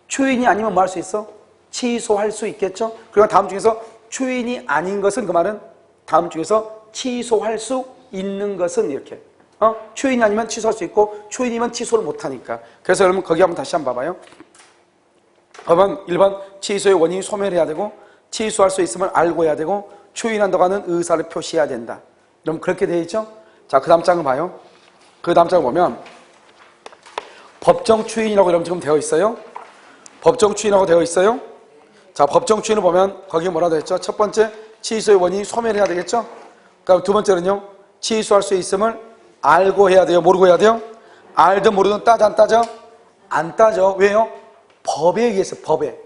추인이 아니면 뭐 할 수 있어? 취소할 수 있겠죠? 그리고 다음 중에서 추인이 아닌 것은 그 말은 다음 중에서 취소할 수 있는 것은 이렇게. 추인이 아니면 취소할 수 있고 추인이면 취소를 못하니까. 그래서 여러분 거기 한번 다시 한번 봐봐요. 그러면 1번 취소의 원인이 소멸해야 되고 취소할 수 있음을 알고 해야 되고 추인한다고 하는 의사를 표시해야 된다. 그럼 그렇게 되어 있죠? 자, 그 다음 장을 봐요. 그 다음 장을 보면 법정 추인이라고 여러분 지금 되어 있어요. 법정 추인이라고 되어 있어요. 자, 법정 추인을 보면 거기에 뭐라고 했죠? 첫 번째, 취소의 원인이 소멸해야 되겠죠? 그럼 두 번째는요, 취소할 수 있음을 알고 해야 돼요? 모르고 해야 돼요? 알든 모르든 따져 안 따져? 안 따져. 왜요? 법에 의해서 법에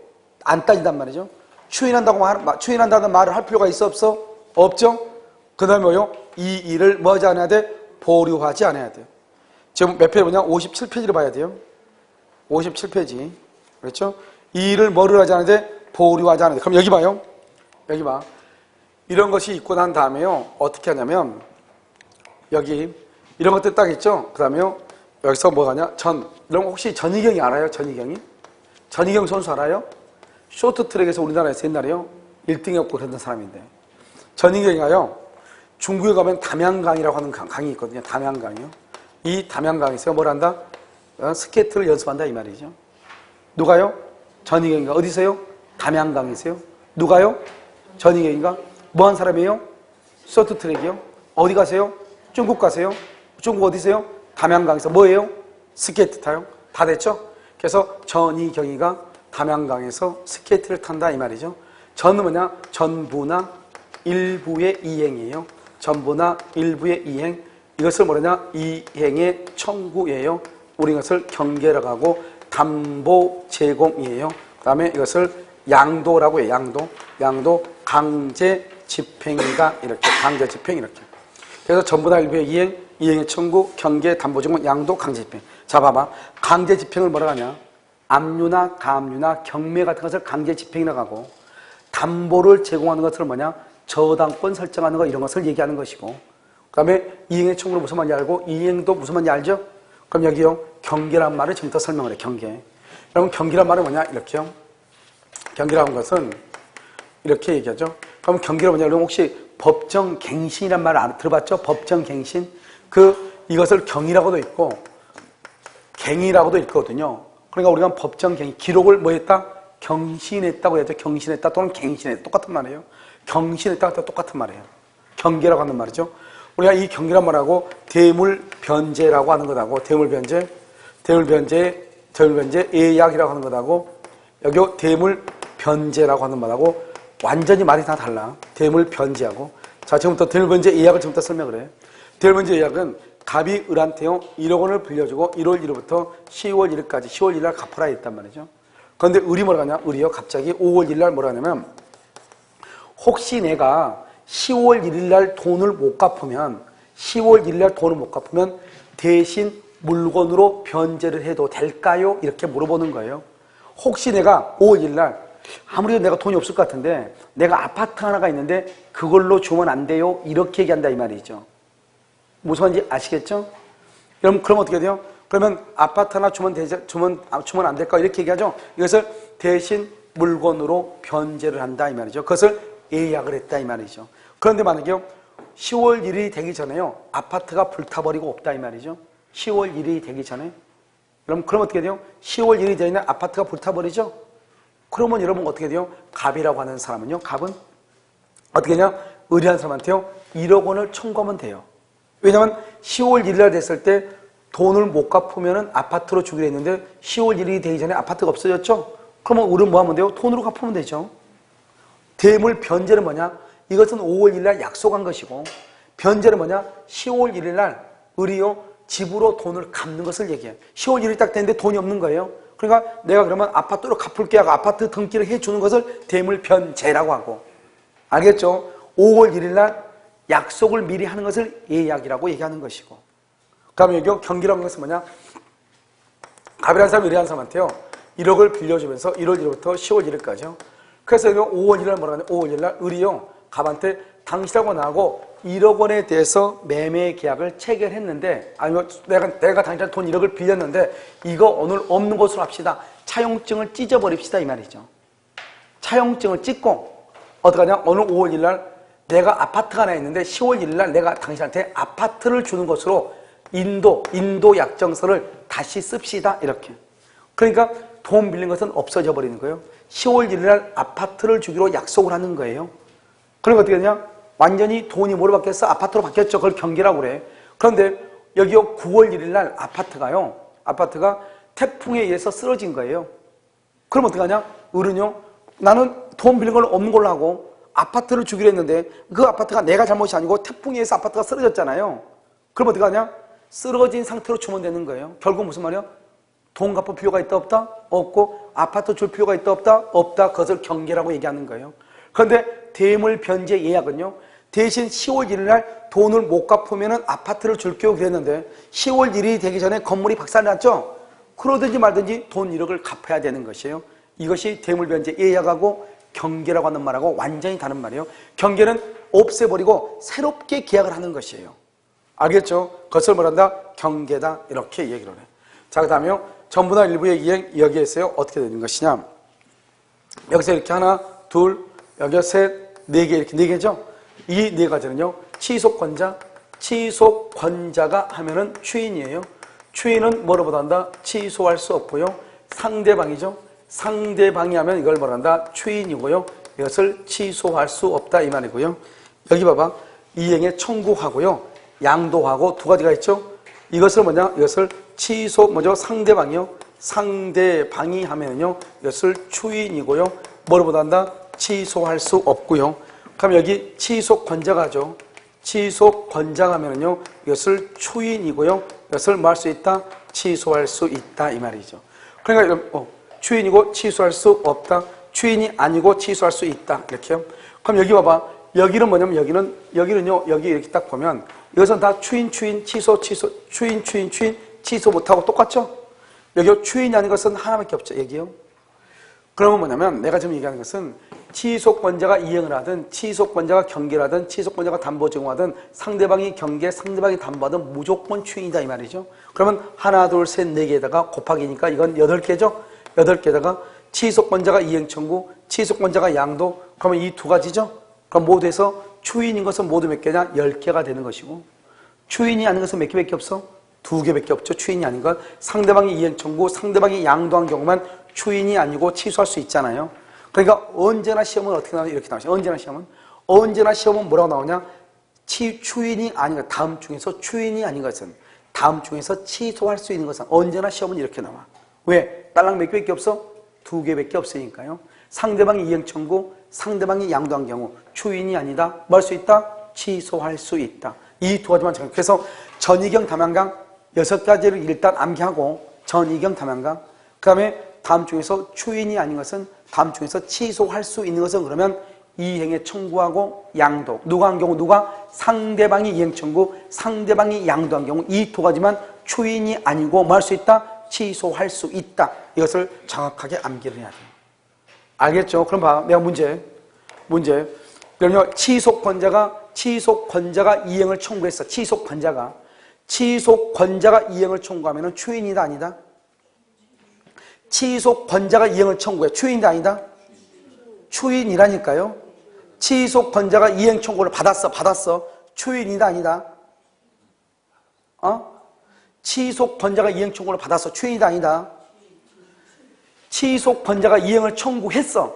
안 따진단 말이죠. 추인한다는 말을 할 필요가 있어 없어? 없죠? 그 다음에 뭐요? 이 일을 뭐 하지 않아야 돼? 보류하지 않아야 돼요. 지금 몇 페이지 보냐? 57페이지를 봐야 돼요. 57페이지. 그렇죠? 이 일을 뭐를 하지 않아야 돼? 보류하지 않아야 돼. 그럼 여기 봐요. 여기 봐. 이런 것이 있고 난 다음에요. 어떻게 하냐면 여기 이런 것들 딱 있죠? 그 다음에요. 여기서 뭐 하냐? 이런 거 혹시 전희경이 알아요? 전희경이? 전희경 선수 알아요? 쇼트트랙에서 우리나라에서 옛날에요. 1등이었고 그랬던 사람인데 전희경이가요. 중국에 가면 담양강이라고 하는 강이 있거든요. 담양강이요. 이 담양강에서 뭘 한다? 스케이트를 연습한다 이 말이죠. 누가요? 전희경이가. 어디서요? 담양강이세요. 누가요? 전희경이가. 뭐 한 사람이에요? 쇼트트랙이요. 어디 가세요? 중국 가세요. 중국 어디세요? 담양강에서 뭐예요? 스케이트 타요. 다 됐죠? 그래서 전희경이가 담양강에서 스케이트를 탄다 이 말이죠. 전은 뭐냐? 전부나 일부의 이행이에요. 전부나 일부의 이행. 이것을 뭐냐? 이행의 청구예요. 우리 이것을 경계라고 하고 담보 제공이에요. 그 다음에 이것을 양도라고 해요. 양도 강제 집행이다. 이렇게 강제 집행 이렇게. 그래서 전부나 일부의 이행의 청구, 경계, 담보 제공, 양도, 강제 집행. 자 봐봐. 강제 집행을 뭐라고 하냐? 압류나 가압류나 경매 같은 것을 강제 집행이라고 하고 담보를 제공하는 것을 뭐냐? 저당권 설정하는 거 이런 것을 얘기하는 것이고 그 다음에 이행의 청구를 무슨 말인지 알고 이행도 무슨 말인지 알죠? 그럼 여기요. 경계란 말을 지금부터 설명을 해. 경계. 여러분 경계란 말은 뭐냐? 이렇게요. 경계라는 것은 이렇게 얘기하죠. 그럼 경계가 뭐냐? 여러분 혹시 법정갱신이란 말을 들어봤죠? 법정갱신. 이것을 경이라고도 있고 갱이라고도 있거든요. 그러니까 우리가 법정갱신, 기록을 뭐 했다? 경신했다고 해야죠. 경신했다 또는 갱신했다. 똑같은 말이에요. 경신했다가 똑같은 말이에요. 경계라고 하는 말이죠. 우리가 이 경계란 말하고 대물변제라고 하는 것하고 대물변제, 예약이라고 하는 것하고 여기 대물변제라고 하는 말하고 완전히 말이 다 달라. 대물변제하고. 자, 지금부터 대물변제 예약을 지금부터 설명을 해. 대물변제 예약은 갑이 을한테요 1억 원을 빌려주고 1월 1일부터 10월 1일까지 10월 1일 날 갚아라 했단 말이죠. 그런데 을이 뭐라 하냐? 을이요 갑자기 5월 1일 날 뭐라 하냐면 혹시 내가 10월 1일 날 돈을 못 갚으면 10월 1일 날 돈을 못 갚으면 대신 물건으로 변제를 해도 될까요? 이렇게 물어보는 거예요. 혹시 내가 5월 1일 날 아무래도 내가 돈이 없을 것 같은데 내가 아파트 하나가 있는데 그걸로 주면 안 돼요? 이렇게 얘기한다 이 말이죠. 무슨 말인지 아시겠죠? 그럼 어떻게 돼요? 그러면 아파트 하나 주면 안 될까? 이렇게 얘기하죠. 이것을 대신 물건으로 변제를 한다 이 말이죠. 그것을 예약을 했다 이 말이죠. 그런데 만약에요 10월 1일이 되기 전에요 아파트가 불타버리고 없다 이 말이죠. 10월 1일이 되기 전에 그럼 어떻게 돼요? 10월 1일이 되면 아파트가 불타버리죠. 그러면 여러분 어떻게 돼요? 갑이라고 하는 사람은요 갑은 어떻게 하냐? 의리한 사람한테요 1억 원을 청구하면 돼요. 왜냐하면 10월 1일 날 됐을 때 돈을 못 갚으면 아파트로 주기로 했는데 10월 1일이 되기 전에 아파트가 없어졌죠. 그러면 을은 뭐 하면 돼요? 돈으로 갚으면 되죠. 대물 변제는 뭐냐? 이것은 5월 1일 날 약속한 것이고 변제는 뭐냐? 10월 1일 날 을이요 집으로 돈을 갚는 것을 얘기해요. 10월 1일 딱 됐는데 돈이 없는 거예요. 그러니까 내가 그러면 아파트로 갚을게 하고 아파트 등기를 해주는 것을 대물 변제라고 하고 알겠죠? 5월 1일 날 약속을 미리 하는 것을 예약이라고 얘기하는 것이고 그다음에 여기 경기라는 것은 뭐냐? 갑이라는 사람이 의리한 사람한테요 1억을 빌려주면서 1월 1일부터 10월 1일까지요. 그래서 여기 5월 1일 날 뭐라 하냐? 5월 1일 날 을이요 갑한테 당신하고 나하고 1억 원에 대해서 매매 계약을 체결했는데 아니면 내가 당신한테 돈 1억을 빌렸는데 이거 오늘 없는 것으로 합시다. 차용증을 찢어버립시다 이 말이죠. 차용증을 찢고 어떡하냐? 오늘 5월 1일 날 내가 아파트가 하나 있는데 10월 1일 날 내가 당신한테 아파트를 주는 것으로 인도 약정서를 다시 씁시다 이렇게. 그러니까 돈 빌린 것은 없어져 버리는 거예요. 10월 1일 날 아파트를 주기로 약속을 하는 거예요. 그러니까 어떻게 되냐? 완전히 돈이 뭐로 바뀌었어? 아파트로 바뀌었죠. 그걸 경계라고 그래. 그런데 여기요 9월 1일 날 아파트가 태풍에 의해서 쓰러진 거예요. 그럼 어떻게 하냐? 을은요 나는 돈 빌린 걸 없는 걸로 하고 아파트를 주기로 했는데 그 아파트가 내가 잘못이 아니고 태풍에 의해서 아파트가 쓰러졌잖아요. 그럼 어떻게 하냐? 쓰러진 상태로 주면 되는 거예요. 결국 무슨 말이야? 돈 갚을 필요가 있다 없다? 없고 아파트 줄 필요가 있다 없다? 없다. 그것을 경계라고 얘기하는 거예요. 그런데 대물 변제 예약은요 대신 10월 1일 날 돈을 못 갚으면 아파트를 줄게요 그랬는데 10월 1일이 되기 전에 건물이 박살났죠? 그러든지 말든지 돈 1억을 갚아야 되는 것이에요. 이것이 대물 변제 예약하고 경계라고 하는 말하고 완전히 다른 말이에요. 경계는 없애버리고 새롭게 계약을 하는 것이에요. 알겠죠? 그것을 뭐란다? 경계다 이렇게 얘기를 해. 자, 그 다음에요 전부 다 일부의 이행 여기에서요 어떻게 되는 것이냐? 여기서 이렇게 하나 둘 여기 셋 네 개 이렇게 네 개죠? 이 네 가지는요 취소권자가 하면은 추인이에요. 추인은 뭐로 보단다? 취소할 수 없고요 상대방이죠. 상대방이 하면 이걸 뭐란다? 추인이고요. 이것을 취소할 수 없다 이 말이고요. 여기 봐봐. 이행에 청구하고요. 양도하고 두 가지가 있죠. 이것을 뭐냐? 이것을 취소 뭐죠? 상대방이요. 상대방이 하면은요. 이것을 추인이고요. 뭐로 보단다? 취소할 수 없고요. 그럼 여기 취소권자가죠. 취소권자가 하면은요. 이것을 추인이고요. 이것을 뭐 할 수 있다? 취소할 수 있다 이 말이죠. 그러니까 추인이고 취소할 수 없다. 추인이 아니고 취소할 수 있다. 이렇게요. 그럼 여기 봐봐. 여기는 뭐냐면 여기는요. 여기 이렇게 딱 보면 이것은 다 추인, 취소, 추인, 취소 못하고 똑같죠? 여기 추인이 아닌 것은 하나밖에 없죠. 여기요. 그러면 뭐냐면 내가 지금 얘기하는 것은 취소권자가 이행을 하든 취소권자가 경계를 하든 취소권자가 담보 제공하든 상대방이 경계, 상대방이 담보하든 무조건 추인이다 이 말이죠. 그러면 하나, 둘, 셋, 네 개에다가 곱하기니까 이건 8개죠. 8개에다가 취소권자가 이행 청구, 취소권자가 양도 그러면 이 두 가지죠. 그럼 모두 해서 추인인 것은 모두 몇 개냐? 10개가 되는 것이고 추인이 아닌 것은 몇 개밖에 없어? 2개밖에 없죠. 추인이 아닌 것. 상대방이 이행 청구, 상대방이 양도한 경우만 추인이 아니고 취소할 수 있잖아요. 그러니까 언제나 시험은 어떻게 나오냐? 이렇게 나오죠. 언제나 시험은 뭐라고 나오냐? 추인이 아닌 것, 다음 중에서 추인이 아닌 것은, 다음 중에서 취소할 수 있는 것은 언제나 시험은 이렇게 나와. 왜? 딸랑 몇 개밖에 없어? 2개밖에 없으니까요. 상대방이 이행 청구, 상대방이 양도한 경우 추인이 아니다. 뭐 할 수 있다? 취소할 수 있다. 이 두 가지만 정해. 그래서 전이경, 담양강 6가지를 일단 암기하고 전이경, 담양강 그 다음에 다음 중에서 추인이 아닌 것은, 다음 중에서 취소할 수 있는 것은 그러면 이행에 청구하고 양도. 누가 한 경우 누가? 상대방이 이행 청구, 상대방이 양도한 경우 이 두 가지만 추인이 아니고 뭐 할 수 있다? 취소할 수 있다. 이것을 정확하게 암기를 해야 돼요. 알겠죠? 그럼 봐. 내가 문제. 그러면 취소권자가 이행을 청구했어. 취소권자가 이행을 청구하면 추인이다 아니다? 취소권자가 이행을 청구해. 추인이다 아니다? 추인이라니까요. 취소권자가 이행 청구를 받았어. 추인이다 아니다? 취소권자가 이행 청구를 받았어. 추인이다 아니다? 취소권자가 이행을 청구했어.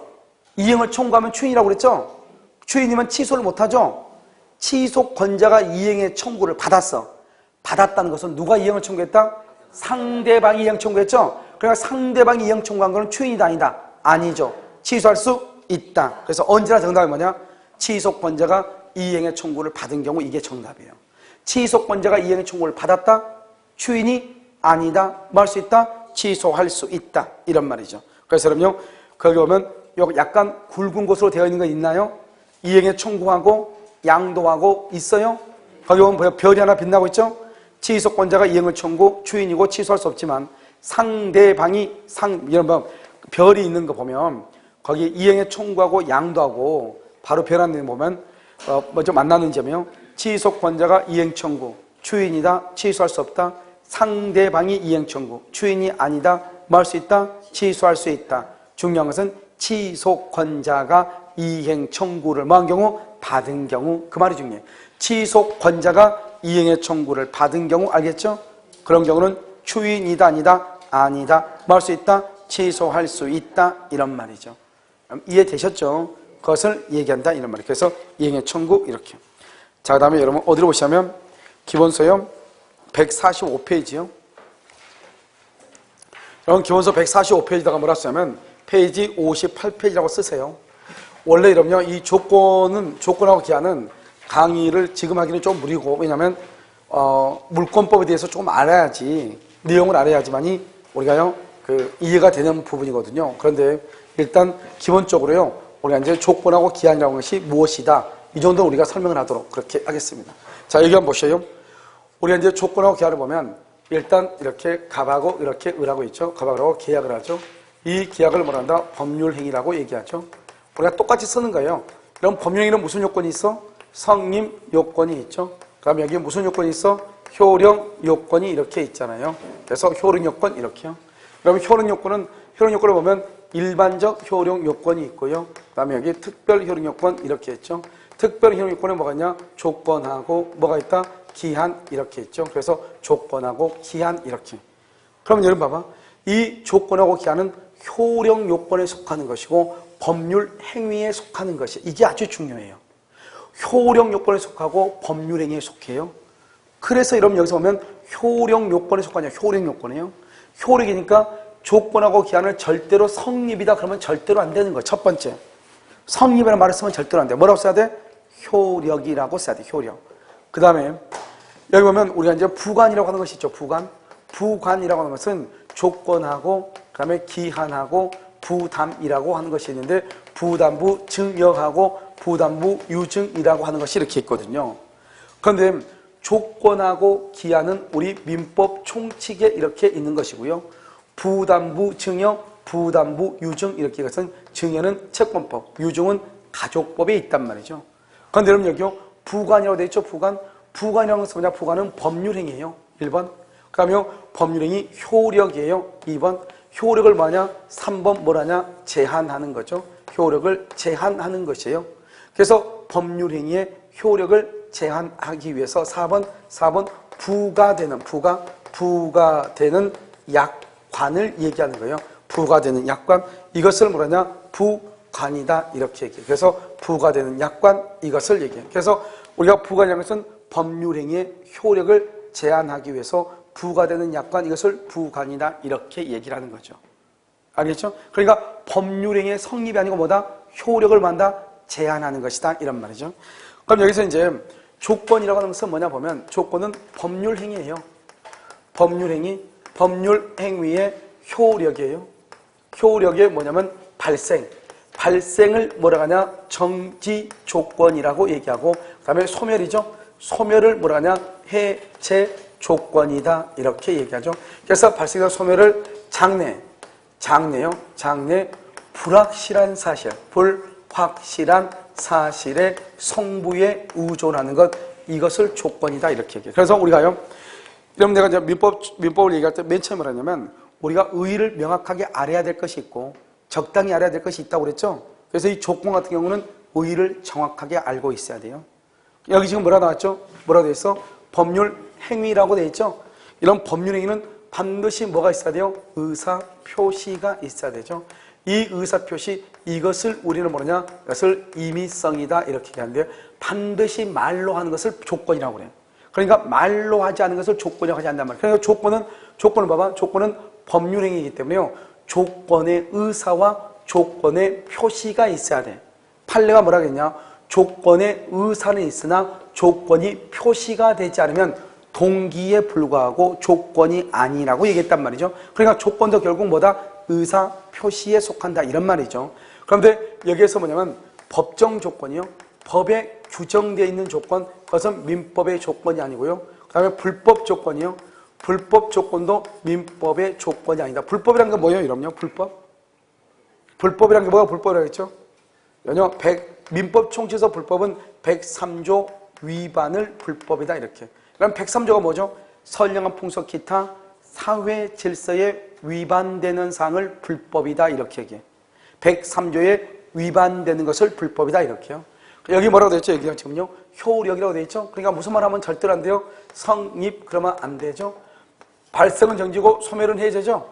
이행을 청구하면 추인이라고 그랬죠? 추인이면 취소를 못하죠? 취소권자가 이행의 청구를 받았어. 받았다는 것은 누가 이행을 청구했다? 상대방이 이행 청구했죠? 그러니까 상대방이 이행 청구한 것은 추인이다 아니다? 아니죠. 취소할 수 있다. 그래서 언제나 정답이 뭐냐? 취소권자가 이행의 청구를 받은 경우 이게 정답이에요. 취소권자가 이행의 청구를 받았다? 추인이 아니다? 뭐 할 수 있다? 취소할 수 있다. 이런 말이죠. 그래서 여러분요, 거기 보면 약간 굵은 곳으로 되어 있는 거 있나요? 이행의 청구하고 양도하고 있어요? 거기 보면 별이 하나 빛나고 있죠? 취소권자가 이행을 청구, 추인이고 취소할 수 없지만 상대방이 이런 별이 있는 거 보면 거기 이행의 청구하고 양도하고 바로 별 하나 보면 먼저 만나는 점이요. 취소권자가 이행 청구, 추인이다, 취소할 수 없다. 상대방이 이행 청구, 추인이 아니다, 뭐 할 수 있다? 취소할 수 있다. 중요한 것은 취소권자가 이행 청구를 뭐 한 경우? 받은 경우. 그 말이 중요해요. 취소권자가 이행의 청구를 받은 경우, 알겠죠? 그런 경우는 추인이다 아니다, 뭐 할 수 있다? 취소할 수 있다. 이런 말이죠. 이해되셨죠? 그것을 얘기한다 이런 말이에요. 그래서 이행의 청구 이렇게. 자, 그 다음에 여러분 어디로 보시면 기본서요 145페이지요. 여러분 기본서 145페이지다가 뭐라 쓰냐면 페이지 58페이지라고 쓰세요. 원래 이러면요, 이 조건하고 기한은 강의를 지금 하기는 좀 무리고, 왜냐하면 물권법에 대해서 조금 알아야지, 내용을 알아야지만이 우리가요 이해가 되는 부분이거든요. 그런데 일단 기본적으로요, 우리가 이제 조건하고 기한이라는 것이 무엇이다, 이 정도 우리가 설명을 하도록 그렇게 하겠습니다. 자, 여기 한번 보셔요. 우리가 이제 조건하고 기한을 보면 일단 이렇게 갑하고 이렇게 을하고 있죠. 갑하고 계약을 하죠. 이 계약을 뭐라 한다? 법률행위라고 얘기하죠. 우리가 똑같이 쓰는 거예요. 그럼 법률행위는 무슨 요건이 있어? 성립 요건이 있죠. 그럼 여기 무슨 요건이 있어? 효력 요건이 이렇게 있잖아요. 그래서 효력 요건 이렇게요. 그러면 효력 요건을 보면 일반적 효력 요건이 있고요. 그 다음에 여기 특별 효력 요건 이렇게 있죠. 특별 효력 요건에 뭐가 있냐? 조건하고 뭐가 있다? 기한 이렇게 있죠. 그래서 조건하고 기한 이렇게. 그러면 여러분 봐봐. 이 조건하고 기한은 효력 요건에 속하는 것이고 법률 행위에 속하는 것이, 이게 아주 중요해요. 효력 요건에 속하고 법률 행위에 속해요. 그래서 여러분 여기서 보면 효력 요건에 속하냐? 효력 요건이에요. 효력이니까 조건하고 기한을 절대로 성립이다 그러면 절대로 안 되는 거예요. 첫 번째, 성립이라는 말을 쓰면 절대로 안 돼. 뭐라고 써야 돼? 효력이라고 써야 돼. 효력. 그 다음에 여기 보면 우리가 이제 부관이라고 하는 것이 있죠. 부관이라고 하는 것은 조건하고 그 다음에 기한하고 부담이라고 하는 것이 있는데, 부담부 증여하고 부담부 유증이라고 하는 것이 이렇게 있거든요. 그런데 조건하고 기한은 우리 민법 총칙에 이렇게 있는 것이고요. 부담부 증여, 부담부 유증 이렇게 것은, 증여는 채권법, 유증은 가족법에 있단 말이죠. 그런데 여러분 여기요, 부관이라고 되어 있죠. 부관이라는 것은 뭐냐? 부관은 법률행위예요. 1번. 그 다음에 법률행위 효력이에요. 2번. 효력을 뭐냐? 3번 뭐라냐? 제한하는 거죠. 효력을 제한하는 것이에요. 그래서 법률행위의 효력을 제한하기 위해서 4번 부가되는 약관을 얘기하는 거예요. 부가되는 약관, 이것을 뭐라냐? 부관이다 이렇게 얘기해요. 그래서 부가되는 약관, 이것을 얘기해요. 그래서 우리가 부관이라는 것은 법률행위의 효력을 제한하기 위해서 부과되는 약관, 이것을 부관이다 이렇게 얘기를 하는 거죠. 알겠죠? 그러니까 법률행위의 성립이 아니고 뭐다? 효력을 만다 제한하는 것이다 이런 말이죠. 그럼 여기서 이제 조건이라고 하는 것은 뭐냐 보면 조건은 법률행위예요. 법률행위, 법률행위의 효력이에요. 효력이 뭐냐면 발생을 뭐라고 하냐? 정지 조건이라고 얘기하고, 그 다음에 소멸이죠. 소멸을 뭐라고 하냐? 해제 조건이다 이렇게 얘기하죠. 그래서 발생과 소멸을 장래요. 불확실한 사실의 성부에 의존하는 것, 이것을 조건이다 이렇게 얘기해요. 그래서 우리가요, 여러분 내가 이제 민법을 얘기할 때 맨 처음에 뭐라냐면 우리가 의의를 명확하게 알아야 될 것이 있고 적당히 알아야 될 것이 있다고 그랬죠. 그래서 이 조건 같은 경우는 의의를 정확하게 알고 있어야 돼요. 여기 지금 뭐라 나왔죠? 뭐라 돼 있어? 법률 행위라고 돼 있죠. 이런 법률 행위는 반드시 뭐가 있어야 돼요? 의사 표시가 있어야 되죠. 이 의사 표시, 이것을 우리는 뭐냐? 이것을 임의성이다 이렇게 얘기하는데요. 반드시 말로 하는 것을 조건이라고 그래요. 그러니까 말로 하지 않은 것을 조건이라고 하지 않는단 말이에요. 그러니까 조건을 봐봐. 조건은 법률 행위이기 때문에요. 조건의 의사와 조건의 표시가 있어야 돼. 판례가 뭐라 그랬냐? 조건의 의사는 있으나 조건이 표시가 되지 않으면 동기에 불과하고 조건이 아니라고 얘기했단 말이죠. 그러니까 조건도 결국 뭐다? 의사 표시에 속한다 이런 말이죠. 그런데 여기에서 뭐냐면 법정 조건이요. 법에 규정되어 있는 조건, 그것은 민법의 조건이 아니고요. 그 다음에 불법 조건이요. 불법 조건도 민법의 조건이 아니다. 불법이란 게 뭐예요? 여러분요? 불법이란 게 뭐가 불법이라고 했죠? 민법 총칙에서 불법은 103조 위반을 불법이다 이렇게. 그럼 103조가 뭐죠? 선량한 풍속 기타 사회 질서에 위반되는 사항을 불법이다 이렇게 얘기해. 103조에 위반되는 것을 불법이다 이렇게요. 여기 뭐라고 되어 있죠? 여기 지금요. 효력이라고 되어 있죠? 그러니까 무슨 말 하면 절대로 안 돼요? 성립 그러면 안 되죠? 발생은 정지고 소멸은 해제죠?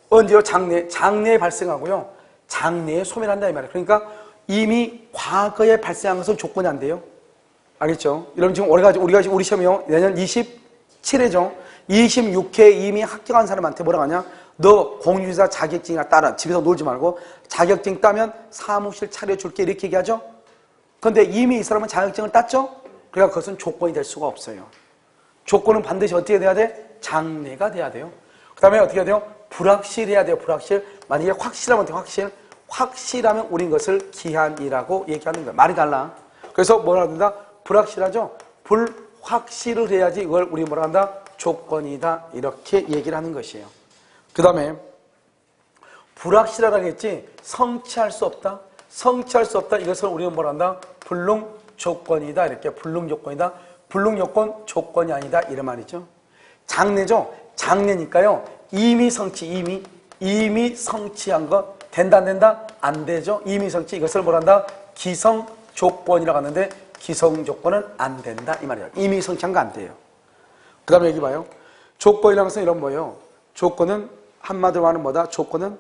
언제요? 장래에 발생하고요. 장래에 소멸한다 이 말이에요. 그러니까 이미 과거에 발생한 것은 조건이 안 돼요. 알겠죠? 여러분 지금 우리 시험이요. 내년 27회죠. 26회에 이미 합격한 사람한테 뭐라고 하냐? 너 공유자 자격증이나 따라 집에서 놀지 말고 자격증 따면 사무실 차려줄게 이렇게 얘기하죠? 그런데 이미 이 사람은 자격증을 땄죠? 그러니까 그것은 조건이 될 수가 없어요. 조건은 반드시 어떻게 돼야 돼? 장래가 돼야 돼요. 그 다음에 어떻게 해야 돼요? 불확실해야 돼요. 불확실. 만약에 확실하면 어떻게 확실하면 우린 것을 기한이라고 얘기하는 거예요. 말이 달라. 그래서 뭐라 한다? 불확실하죠? 불확실을 해야지 이걸 우리 뭐라 한다? 조건이다 이렇게 얘기를 하는 것이에요. 그 다음에 불확실하다고 했지 성취할 수 없다. 성취할 수 없다. 이것을 우리는 뭐라 한다? 불능조건이다 이렇게. 불능조건이다. 불능조건 조건이 아니다 이런 말이죠. 장래죠. 장래니까요. 이미 성취한 것 된다 안 된다? 안 되죠. 이미 성취 이것을 뭐라 한다? 기성조건이라고 하는데 기성조건은 안 된다 이 말이에요. 이미 성취한 거 안 돼요. 그 다음에 여기 봐요. 조건이라는 것은 이런 뭐예요? 조건은 한마디로 하는 뭐다? 조건은요.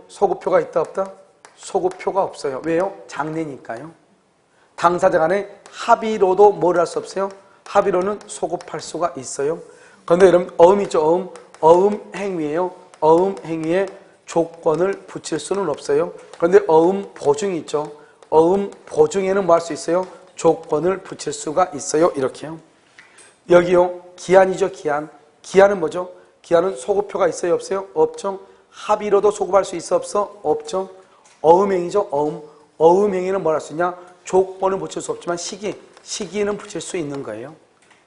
소급표가 있다 없다? 소급표가 없어요. 왜요? 장래니까요. 당사자 간에 합의로도 뭘 할 수 없어요? 합의로는 소급할 수가 있어요. 그런데 여러분 어음 있죠? 어음 행위예요. 어음 행위에 조건을 붙일 수는 없어요. 그런데 어음 보증이 있죠. 어음 보증에는 뭐 할 수 있어요? 조건을 붙일 수가 있어요. 이렇게요. 여기요. 기한이죠. 기한은 뭐죠? 기한은 소급표가 있어요? 없어요? 없죠. 합의로도 소급할 수 있어? 없어? 없죠. 어음행위죠. 어음행위는 뭘 할 수 있냐? 조건을 붙일 수 없지만 시기는 붙일 수 있는 거예요.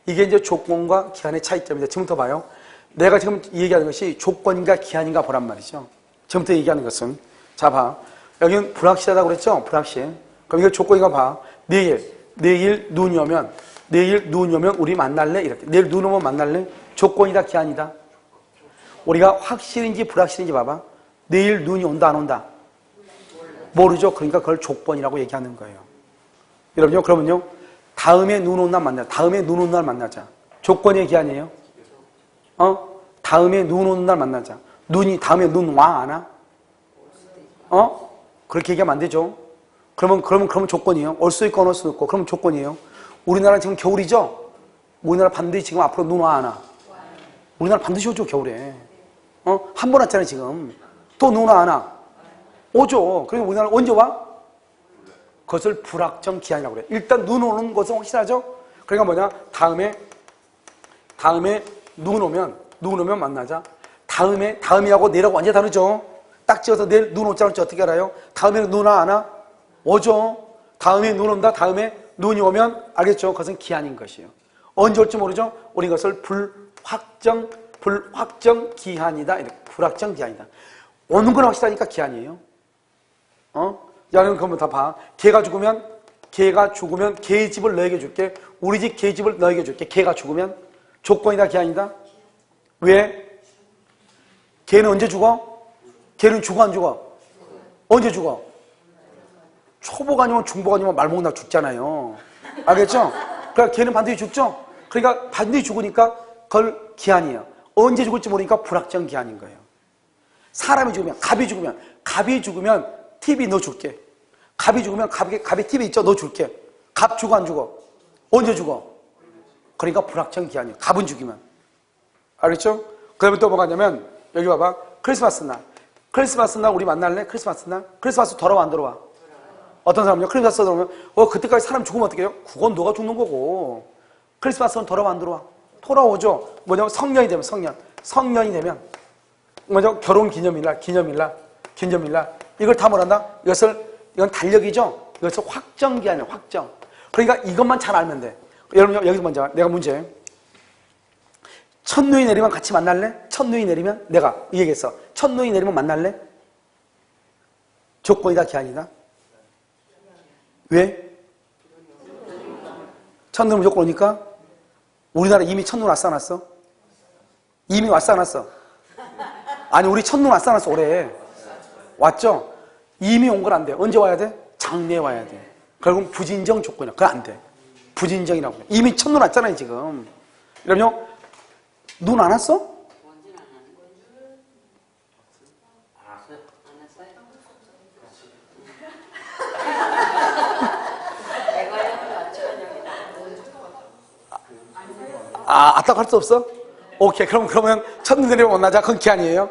이게 이제 조건과 기한의 차이점입니다. 지금부터 봐요. 내가 지금 얘기하는 것이 조건인가 기한인가 보란 말이죠. 지금부터 얘기하는 것은 자 봐. 여기는 불확실하다고 그랬죠? 불확실. 그럼 이거 조건인가 봐. 내일 눈이 오면 우리 만날래? 이렇게. 내일 눈 오면 만날래? 조건이다 기한이다? 우리가 확실인지 불확실인지 봐봐. 내일 눈이 온다 안 온다? 모르죠. 그러니까 그걸 조건이라고 얘기하는 거예요. 여러분요. 그러면요. 다음에 눈 온 날 만나자. 다음에 눈 온 날 만나자. 조건의 기한이에요. 다음에 눈 오는 날 만나자. 다음에 눈 와 안 와? 그렇게 얘기하면 안 되죠. 그러면 조건이에요. 올 수 있고 안 올 수 있고. 그러면 조건이에요. 우리나라 지금 겨울이죠? 우리나라 반드시 지금 앞으로 눈 와, 안 와? 우리나라 반드시 오죠, 겨울에. 한 번 왔잖아요, 지금. 또 눈 와, 안 와? 오죠. 그러니까 우리나라 언제 와? 그것을 불확정 기한이라고 그래요. 일단 눈 오는 것은 확실하죠? 그러니까 뭐냐? 다음에 눈 오면 만나자. 다음이하고 내일하고 완전히 다르죠? 딱 지어서 내일 눈 오지 않을지 어떻게 알아요? 다음에는 눈 와, 안 와? 오죠? 다음에 눈 온다? 다음에 눈이 오면 알겠죠? 그것은 기한인 것이에요. 언제 올지 모르죠? 우리 이것을 불확정 기한이다. 불확정 기한이다. 오는 건 확실하니까 기한이에요. 야, 그럼 다 봐. 걔가 죽으면 걔의 집을 너에게 줄게. 우리 집 걔의 집을 너에게 줄게. 걔가 죽으면 조건이다, 기한이다? 왜? 걔는 언제 죽어? 걔는 죽어, 안 죽어? 언제 죽어? 초복 아니면 중복 아니면 말목나 죽잖아요. 알겠죠? 그러니까 걔는 반드시 죽죠? 그러니까 반드시 죽으니까 그걸 기한이에요. 언제 죽을지 모르니까 불확정 기한인 거예요. 사람이 죽으면, 갑이 죽으면 TV 너 줄게. 갑이 죽으면 갑이 TV 있죠? 너 줄게. 갑 죽어, 안 죽어? 언제 죽어? 그러니까 불확정 기한이에요. 갑은 죽이면. 알겠죠? 그러면 또 뭐가 있냐면, 여기 봐봐. 크리스마스 날 우리 만날래? 크리스마스 날? 크리스마스 돌아와, 안 돌아와? 어떤 사람은요? 크리스마스 돌아오면, 그때까지 사람 죽으면 어떻게 해요? 그건 너가 죽는 거고. 크리스마스는 돌아와, 안 돌아와? 돌아오죠? 뭐냐면 성년이 되면, 성년이 되면, 뭐죠? 결혼 기념일날, 이걸 다 뭐란다? 이건 달력이죠? 이것을 확정기한이에요, 확정. 그러니까 이것만 잘 알면 돼. 여러분, 여기서 먼저, 내가 문제. 첫눈이 내리면 같이 만날래? 첫눈이 내리면? 내가 이 얘기했어. 첫눈이 내리면 만날래? 조건이다, 기한이다? 왜? 첫눈은 무조건 오니까? 우리나라 이미 첫눈 왔어, 안 왔어? 이미 왔어, 안 왔어? 아니, 우리 첫눈 왔어, 안 왔어? 올해. 왔죠? 이미 온 건 안 돼. 언제 와야 돼? 장래에 와야 돼. 결국은 부진정 조건이야. 그건 안 돼. 부진정이라고 해. 이미 첫눈 왔잖아요, 지금. 그럼요, 눈 안 왔어? 왔다고 할 수 없어? 오케이. 그러면 첫눈 내리면 만나자. 그건 기한이에요.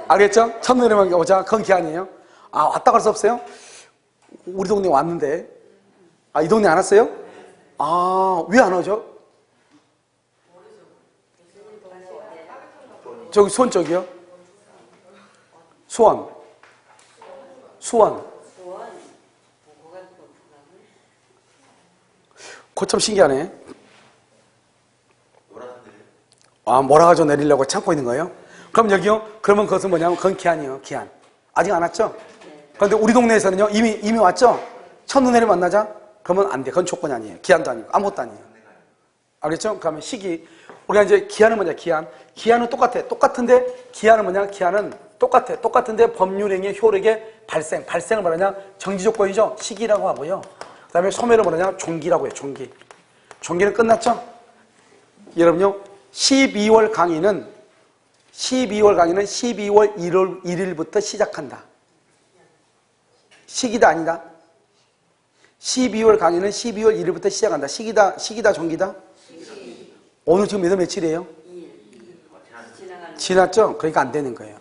알겠죠? 첫눈 내리면 오자. 그건 기한이에요. 왔다고 할 수 없어요? 우리 동네 왔는데. 이 동네 안 왔어요? 왜 안 오죠? 저기 수원 쪽이요? 수원. 그거 참 신기하네. 뭐라 가지고 내리려고 참고 있는 거예요? 그럼 여기요? 그러면 그것은 뭐냐면 그건 기한이에요, 기한. 아직 안 왔죠? 그런데 우리 동네에서는요, 이미 왔죠? 첫눈 내리면 만나자? 그러면 안 돼. 그건 조건이 아니에요. 기한도 아니고, 아무것도 아니에요. 알겠죠? 그러면 시기. 우리가 이제 기한은 뭐냐, 기한. 기한은 똑같아. 똑같은데, 기한은 뭐냐, 기한은 똑같아. 똑같은데 법률행위의 효력의 발생을 말하냐, 정지조건이죠? 시기라고 하고요. 그 다음에 소멸을 뭐냐면 종기라고 해요, 종기. 종기는 끝났죠? 여러분요, 12월 강의는 12월 1일부터 시작한다. 시기다, 아니다? 12월 강의는 12월 1일부터 시작한다. 시기다, 종기다? 오늘 지금 며칠이에요? 지났죠? 그러니까 안 되는 거예요.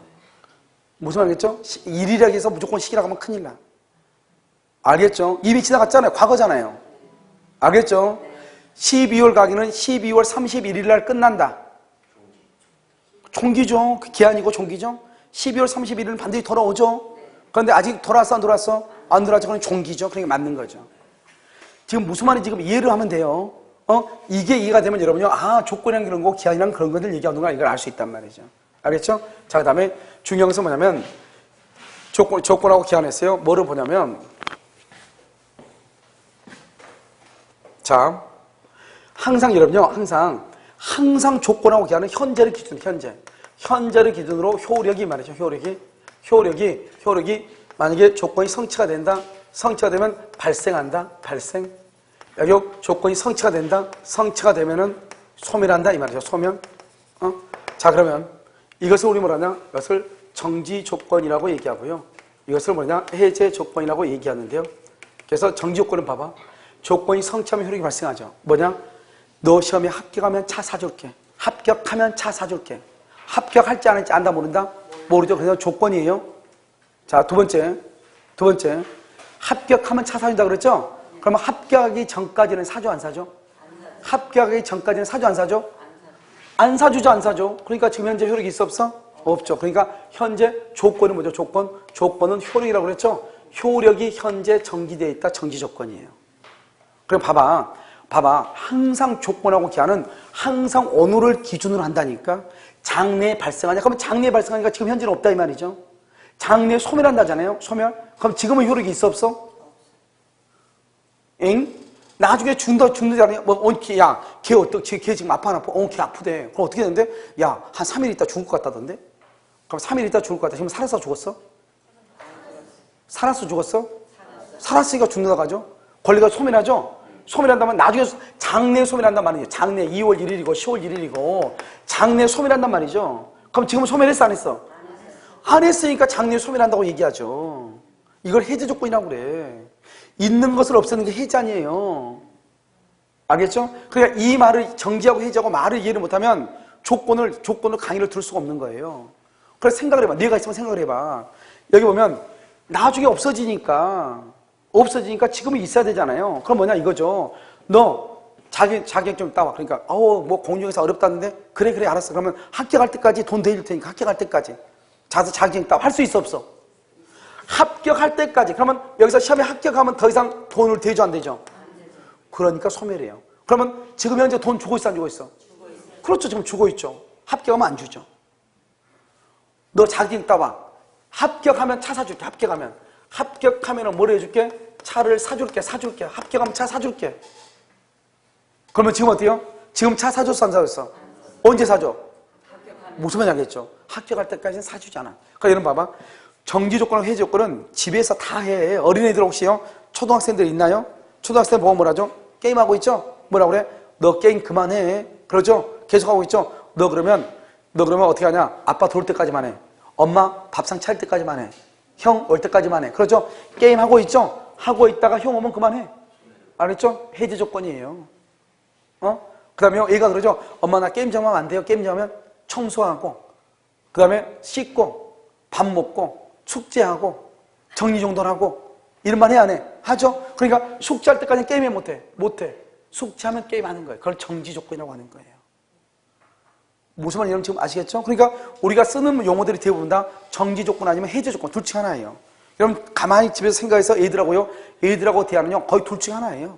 무슨 말이겠죠? 1일이라고 해서 무조건 시기라고 하면 큰일 나. 알겠죠? 이미 지나갔잖아요. 과거잖아요. 알겠죠? 12월 강의는 12월 31일 날 끝난다. 종기죠. 기한이고 종기죠. 12월 31일은 반드시 돌아오죠. 그런데 아직 돌아왔어, 안 돌아왔어? 안 돌아왔죠. 그럼 종기죠. 그러니까 맞는 거죠. 지금 무슨 말인지 지금 이해를 하면 돼요. 이게 이해가 되면 여러분요, 조건이랑 그런 거, 기한이랑 그런 것들 얘기하는구나, 이걸 알 수 있단 말이죠. 알겠죠? 자, 그 다음에 중요한 것은 뭐냐면, 조건하고 기한했어요. 뭐를 보냐면, 자, 항상 여러분요, 항상 조건하고 기한은 현재를 기준으로 효력이 말이죠. 효력이 만약에 조건이 성취가 된다. 성취가 되면 발생한다. 여기 조건이 성취가 된다. 성취가 되면은 소멸한다. 이 말이죠. 소멸. 자, 그러면 이것을 우리 뭐라냐? 이것을 정지 조건이라고 얘기하고요. 이것을 뭐냐? 해제 조건이라고 얘기하는데요. 그래서 정지 조건은 봐봐. 조건이 성취하면 효력이 발생하죠. 뭐냐? 너 시험에 합격하면 차 사줄게. 합격하면 차 사줄게. 합격할지 안 할지 안다 모른다? 모르죠. 그래서 조건이에요. 자, 두 번째. 합격하면 차 사준다 그랬죠? 그러면 합격하기 전까지는 사줘 안 사줘? 합격하기 전까지는 사줘 안 사줘? 안 사주죠 안 사줘? 그러니까 지금 현재 효력이 있어 없어? 없죠. 그러니까 현재 조건은 뭐죠? 조건은 효력이라고 그랬죠? 효력이 현재 정지되어 있다. 정지 조건이에요. 그럼 봐봐. 항상 조건하고 기한은 항상 오늘을 기준으로 한다니까. 장래에 발생하냐? 그러면 장래에 발생하니까 지금 현재는 없다 이 말이죠. 장래에 소멸한다잖아요. 소멸. 그럼 지금은 효력이 있어 없어? 엥? 나중에 죽는다잖아요. 야, 걔 지금 아파 안 아파? 걔 아프대. 그럼 어떻게 되는데? 야, 한 3일 있다 죽을 것 같다던데? 그럼 3일 있다 죽을 것 같다. 지금 살았어 죽었어? 살았어 죽었어? 살았으니까 죽는다 가죠? 권리가 소멸하죠? 소멸한다면 나중에 장래에 소멸한단 말이죠. 장래 2월 1일이고 10월 1일이고 장래에 소멸한단 말이죠. 그럼 지금은 소멸했어 안 했어? 안 했으니까 장래에 소멸한다고 얘기하죠. 이걸 해제 조건이라고 그래. 있는 것을 없애는 게 해제 아니에요. 알겠죠? 그러니까 이 말을 정지하고 해제하고 말을 이해를 못하면 조건을 강의를 들을 수가 없는 거예요. 그래서 생각을 해봐. 네가 있으면 생각을 해봐. 여기 보면 나중에 없어지니까 지금은 있어야 되잖아요. 그럼 뭐냐 이거죠. 너 자격 좀 따와. 그러니까 뭐 공중에서 어렵다는데 그래 알았어. 그러면 합격할 때까지 돈 대줄 테니까 합격할 때까지 자격 따와. 할 수 있어 없어? 합격할 때까지. 그러면 여기서 시험에 합격하면 더 이상 돈을 대줘 안 되죠? 그러니까 소멸해요. 그러면 지금 현재 돈 주고 있어 안 주고 있어? 그렇죠. 지금 주고 있죠. 합격하면 안 주죠. 너 자격 따와. 합격하면 차 사줄게. 합격하면 뭘 해줄게? 차를 사줄게. 합격하면 차 사줄게. 그러면 지금 어때요? 지금 차 사줬어 안 사줬어? 언제 사줘? 무슨 말인지 알겠죠? 합격할 때까지는 사주잖아. 그러니까 여러분 봐봐. 정지 조건과 해제 조건은 집에서 다 해. 어린애들 혹시요? 초등학생들 있나요? 초등학생 보고 뭐라죠? 게임하고 있죠? 뭐라 그래? 너 게임 그만해. 그러죠? 계속하고 있죠? 너 그러면 어떻게 하냐? 아빠 돌 때까지만 해. 엄마 밥상 차릴 때까지만 해. 형 올 때까지만 해. 그렇죠? 게임하고 있죠? 하고 있다가 형 오면 그만해. 알았죠? 해제 조건이에요. 그 다음에 얘가 그러죠? 엄마 나 게임 좀 하면 안 돼요? 게임 좀 하면 청소하고 그 다음에 씻고 밥 먹고 숙제하고 정리정돈하고 이런 말 해 안 해? 하죠? 그러니까 숙제할 때까지 게임해 못해? 숙제하면 게임하는 거예요. 그걸 정지 조건이라고 하는 거예요. 무슨 말인지 여러분 지금 아시겠죠? 그러니까 우리가 쓰는 용어들이 대부분 다 정지 조건 아니면 해제 조건 둘 중 하나예요. 여러분 가만히 집에서 생각해서 애들하고 대화는요 거의 둘 중 하나예요.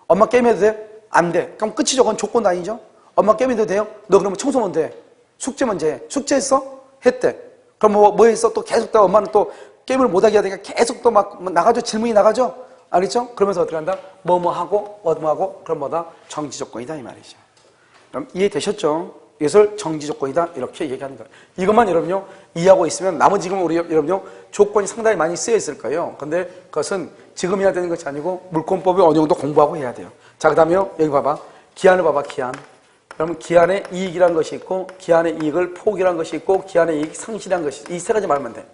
엄마 게임해도 돼? 안 돼. 그럼 끝이죠. 그건 조건 아니죠? 엄마 게임해도 돼요? 너 그러면 청소면 돼. 숙제 먼저 해. 숙제했어? 했대. 그럼 뭐 했어? 또 계속 또 엄마는 또 게임을 못하게 하니까 계속 또 막 나가죠. 질문이 나가죠. 알겠죠? 그러면서 어떻게 한다? 뭐 하고 그럼 뭐다? 정지 조건이다 이 말이죠. 그럼 이해되셨죠? 이것을 정지 조건이다 이렇게 얘기하는 거예요. 이것만 여러분요 이해하고 있으면 나머지 지금 우리 여러분요 조건이 상당히 많이 쓰여 있을 거예요. 근데 그것은 지금 해야 되는 것이 아니고 물권법을 어느 정도 공부하고 해야 돼요. 자, 그 다음에요 여기 봐봐. 기한을 봐봐. 기한. 그러면 기한의 이익이라는 것이 있고 기한의 이익을 포기라는 것이 있고 기한의 이익 상실이라는 것이 이 세 가지 말면 돼.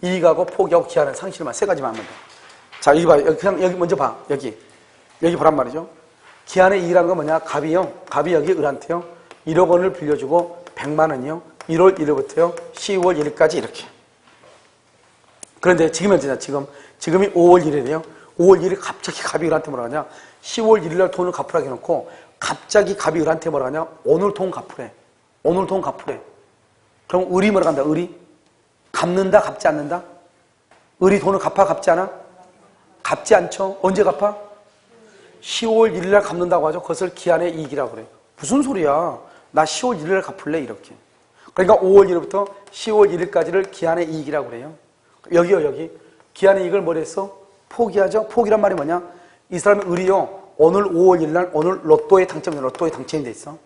이익하고 포기하고 기한은 상실만 세 가지 말면 돼. 자, 여기 봐. 여기 먼저 봐. 여기 보란 말이죠. 기한의 이익이라는 건 뭐냐? 갑이 여기 을한테요 1억 원을 빌려주고 100만 원이요 1월 1일부터요 10월 1일까지 이렇게. 그런데 지금 현재냐? 지금이 5월 1일이에요 5월 1일 갑자기 갑이 을한테 뭐라 하냐? 10월 1일 날 돈을 갚으라고 해놓고 갑자기 갑이 을한테 뭐라 하냐? 오늘 돈 갚으래. 그럼 을이 뭐라 한다? 을이 갚는다 갚지 않는다? 을이 돈을 갚아 갚지 않아? 갚지 않죠. 언제 갚아? 10월 1일 날 갚는다고 하죠. 그것을 기한의 이익이라고 그래요. 무슨 소리야? 나 10월 1일 날 갚을래 이렇게. 그러니까 5월 1일부터 10월 1일까지를 기한의 이익이라고 그래요. 여기 기한의 이익을 뭐라 했어? 포기하죠. 포기란 말이 뭐냐? 이 사람이 을이요 오늘 5월 1일 날 오늘 로또에 당첨이 돼 있어.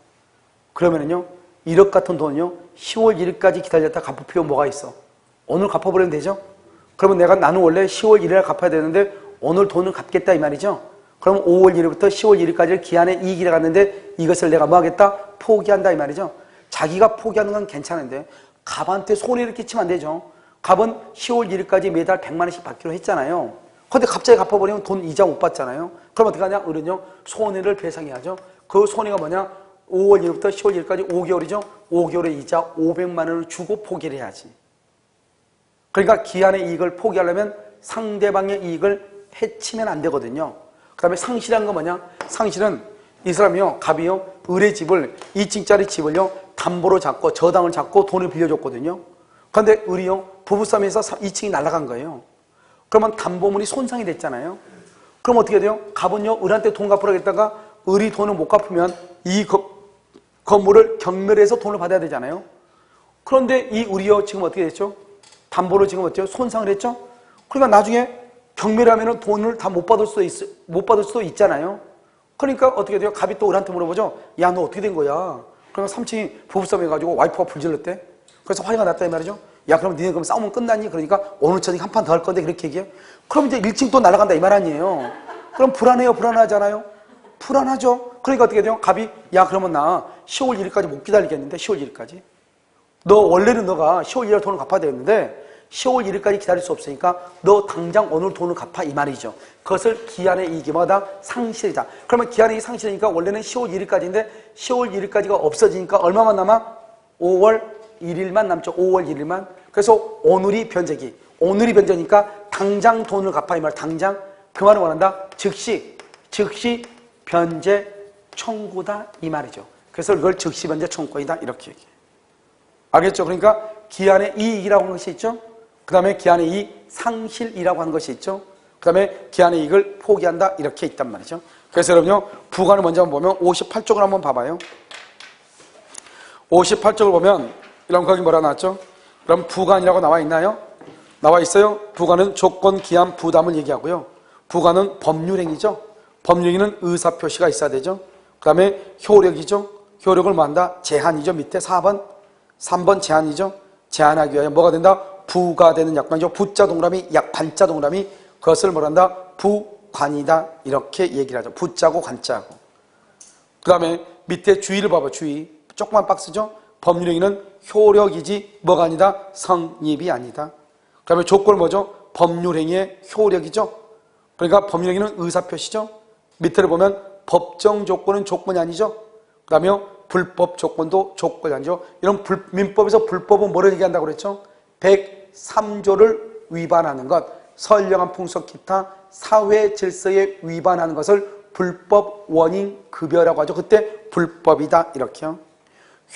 그러면은요 1억 같은 돈은요 10월 1일까지 기다렸다 갚을 필요 뭐가 있어? 오늘 갚아버리면 되죠? 그러면 나는 원래 10월 1일 날 갚아야 되는데 오늘 돈을 갚겠다 이 말이죠? 그럼 5월 1일부터 10월 1일까지를 기한의 이익이라고 하는데 이것을 내가 뭐 하겠다? 포기한다 이 말이죠? 자기가 포기하는 건 괜찮은데 갑한테 손해를 끼치면 안 되죠? 갑은 10월 1일까지 매달 100만 원씩 받기로 했잖아요. 근데 갑자기 갚아버리면 돈 이자 못 받잖아요. 그럼 어떻게 하냐? 은은요, 손해를 배상해야죠. 그 손해가 뭐냐? 5월 1일부터 10월 1일까지 5개월이죠. 5개월의 이자 500만 원을 주고 포기를 해야지. 그러니까 기한의 이익을 포기하려면 상대방의 이익을 해치면 안 되거든요. 그 다음에 상실한 건 뭐냐? 상실은 이 사람이요, 갑이요, 을의 집을, 2층짜리 집을요, 담보로 잡고, 저당을 잡고 돈을 빌려줬거든요. 그런데 을이요, 부부싸움에서 2층이 날아간 거예요. 그러면 담보물이 손상이 됐잖아요. 그럼 어떻게 돼요? 갑은요, 을한테 돈 갚으라고 했다가 을이 돈을 못 갚으면 이 건물을 경멸해서 돈을 받아야 되잖아요. 그런데 이 을이요, 지금 어떻게 됐죠? 담보를 지금 어때요? 손상을 했죠? 그러니까 나중에 경멸하면 돈을 다 못 받을 수도 있잖아요. 그러니까 어떻게 돼요? 갑이 또 을한테 물어보죠. 야, 너 어떻게 된 거야? 그러면 3층이 부부싸움 해가지고 와이프가 불질렀대. 그래서 화해가 났다 이 말이죠. 야, 그럼 니네 그럼 싸우면 끝났니? 그러니까 오늘 저녁에 한 판 더 할 건데 그렇게 얘기해요. 그럼 이제 1층 또 날아간다 이 말 아니에요. 그럼 불안해요? 불안하잖아요? 불안하죠. 그러니까 어떻게 돼요? 갑이 야, 그러면 나 10월 1일까지 못 기다리겠는데 10월 1일까지. 너 원래는 너가 10월 1일 돈을 갚아야 되는데 10월 1일까지 기다릴 수 없으니까 너 당장 오늘 돈을 갚아 이 말이죠. 그것을 기한의 이익이 뭐다? 상실이다. 그러면 기한의 이익이 상실이니까 원래는 10월 1일까지인데 10월 1일까지가 없어지니까 얼마만 남아? 5월 1일만 남죠. 5월 1일만. 그래서 오늘이 변제기. 오늘이 변제니까 당장 돈을 갚아 이 말. 당장. 그 말을 원한다. 즉시 변제 청구다 이 말이죠. 그래서 이걸 즉시 변제 청구이다 이렇게 얘기해요. 알겠죠? 그러니까 기한의 이익이라고 하는 것이 있죠. 그 다음에 기한의 이익 상실이라고 하는 것이 있죠. 그 다음에 기한의 이익을 포기한다 이렇게 있단 말이죠. 그래서 여러분요, 부관을 먼저 한번 보면 58쪽을 한번 봐봐요. 58쪽을 보면 이런 거기 뭐라 나왔죠? 그럼 부관이라고 나와 있나요? 나와 있어요. 부관은 조건, 기한, 부담을 얘기하고요. 부관은 법률행위죠. 법률행위는 의사표시가 있어야 되죠. 그 다음에 효력이죠. 효력을 뭐 한다? 제한이죠. 밑에 4번 3번 제한이죠. 제한하기 위하여 뭐가 된다? 부가 되는 약관이죠. 부자 동그라미, 반자 동그라미. 그것을 뭐란다? 부관이다. 이렇게 얘기를 하죠. 부자고 관자고. 그 다음에 밑에 주의를 봐봐. 주의. 조그만 박스죠. 법률행위는 효력이지 뭐가 아니다? 성립이 아니다. 그 다음에 조건은 뭐죠? 법률행위의 효력이죠. 그러니까 법률행위는 의사표시죠. 밑에를 보면 법정 조건은 조건이 아니죠. 그 다음에 불법 조건도 조건이 아니죠. 이런 민법에서 불법은 뭐를 얘기한다고 그랬죠? 103조를 위반하는 것, 선량한 풍속 기타 사회 질서에 위반하는 것을 불법 원인 급여라고 하죠. 그때 불법이다 이렇게요.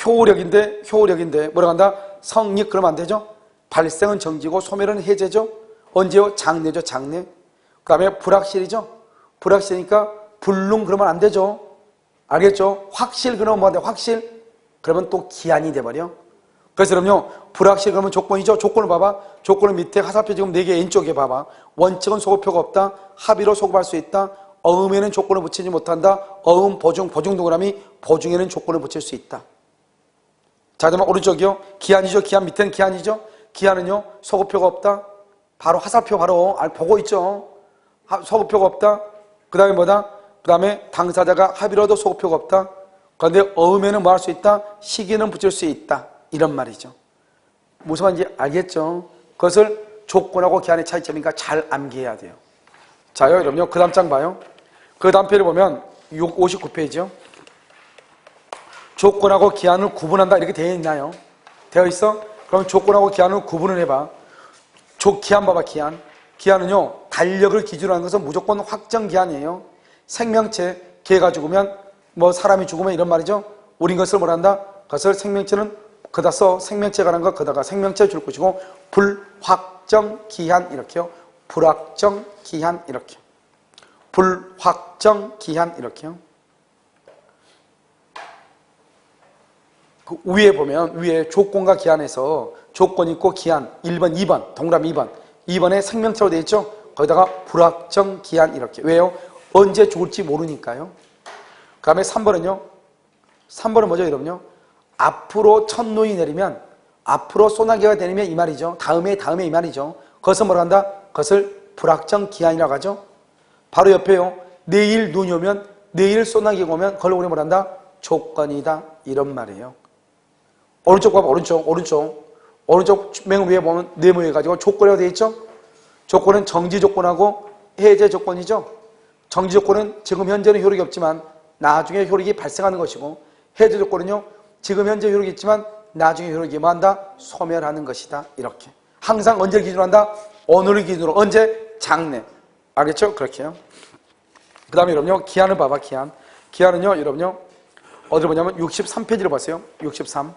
효력인데 뭐라고 한다? 성립 그러면 안 되죠. 발생은 정지고 소멸은 해제죠. 언제요? 장래죠. 장래. 그 다음에 불확실이죠. 불확실이니까 불능 그러면 안 되죠. 알겠죠? 확실 그러면 뭐 돼? 확실 그러면 또 기한이 돼버려. 그래서 그럼요, 불확실 그러면 조건이죠. 조건을 봐봐. 조건을 밑에 화살표 지금 4개 왼쪽에 봐봐. 원칙은 소급표가 없다. 합의로 소급할 수 있다. 어음에는 조건을 붙이지 못한다. 어음 보중 동그라미 보중에는 조건을 붙일 수 있다. 자, 그러면 오른쪽이요. 기한이죠. 기한 밑에는 기한이죠. 기한은요, 소급표가 없다. 바로 화살표 바로 보고 있죠. 소급표가 없다. 그 다음에 뭐다? 그 다음에 당사자가 합의로도 소급표가 없다. 그런데 어음에는 뭐 할 수 있다? 시기는 붙일 수 있다. 이런 말이죠. 무슨 말인지 알겠죠? 그것을 조건하고 기한의 차이점이니까 잘 암기해야 돼요. 자요, 여러분요. 그 다음 장 봐요. 그 다음 페이지를 보면 59페이지요. 조건하고 기한을 구분한다 이렇게 되어 있나요? 되어 있어? 그럼 조건하고 기한을 구분을 해봐. 기한 봐봐. 기한은요, 달력을 기준으로 하는 것은 무조건 확정 기한이에요. 생명체, 개가 죽으면 뭐 사람이 죽으면 이런 말이죠. 우린 것을 뭐란다? 그것을 생명체는 그다 써. 생명체가 라는 거 그다가 생명체 줄 것이고 불확정 기한 이렇게요. 불확정 기한 이렇게. 불확정 기한 이렇게요. 그 위에 보면 위에 조건과 기한에서 조건 있고 기한 1번, 2번, 동그라미 2번. 2번에 생명체로 되어 있죠. 거기다가 불확정 기한 이렇게. 왜요? 언제 죽을지 모르니까요. 그 다음에 3번은요. 3번은 뭐죠, 여러분요? 앞으로 첫눈이 내리면 앞으로 소나기가 내리면 이 말이죠. 다음에 이 말이죠. 그것을 뭐라 한다? 그것을 불확정 기한이라고 하죠. 바로 옆에요. 내일 눈이 오면 내일 소나기가 오면 그걸 우리 뭐라 한다? 조건이다. 이런 말이에요. 오른쪽 봐봐. 오른쪽 맨 위에 보면 네모해 가지고 조건이라고 되어 있죠. 조건은 정지 조건하고 해제 조건이죠. 정지 조건은 지금 현재는 효력이 없지만 나중에 효력이 발생하는 것이고, 해제 조건은요, 지금 현재 효력이 있지만 나중에 효력이 뭐한다? 소멸하는 것이다. 이렇게. 항상 언제를 기준으로 한다? 오늘을 기준으로. 언제? 장래. 알겠죠? 그렇게요. 그 다음에 여러분요, 기한을 봐봐, 기한. 기한은요, 여러분요, 어디를 보냐면 63페이지를 보세요. 63.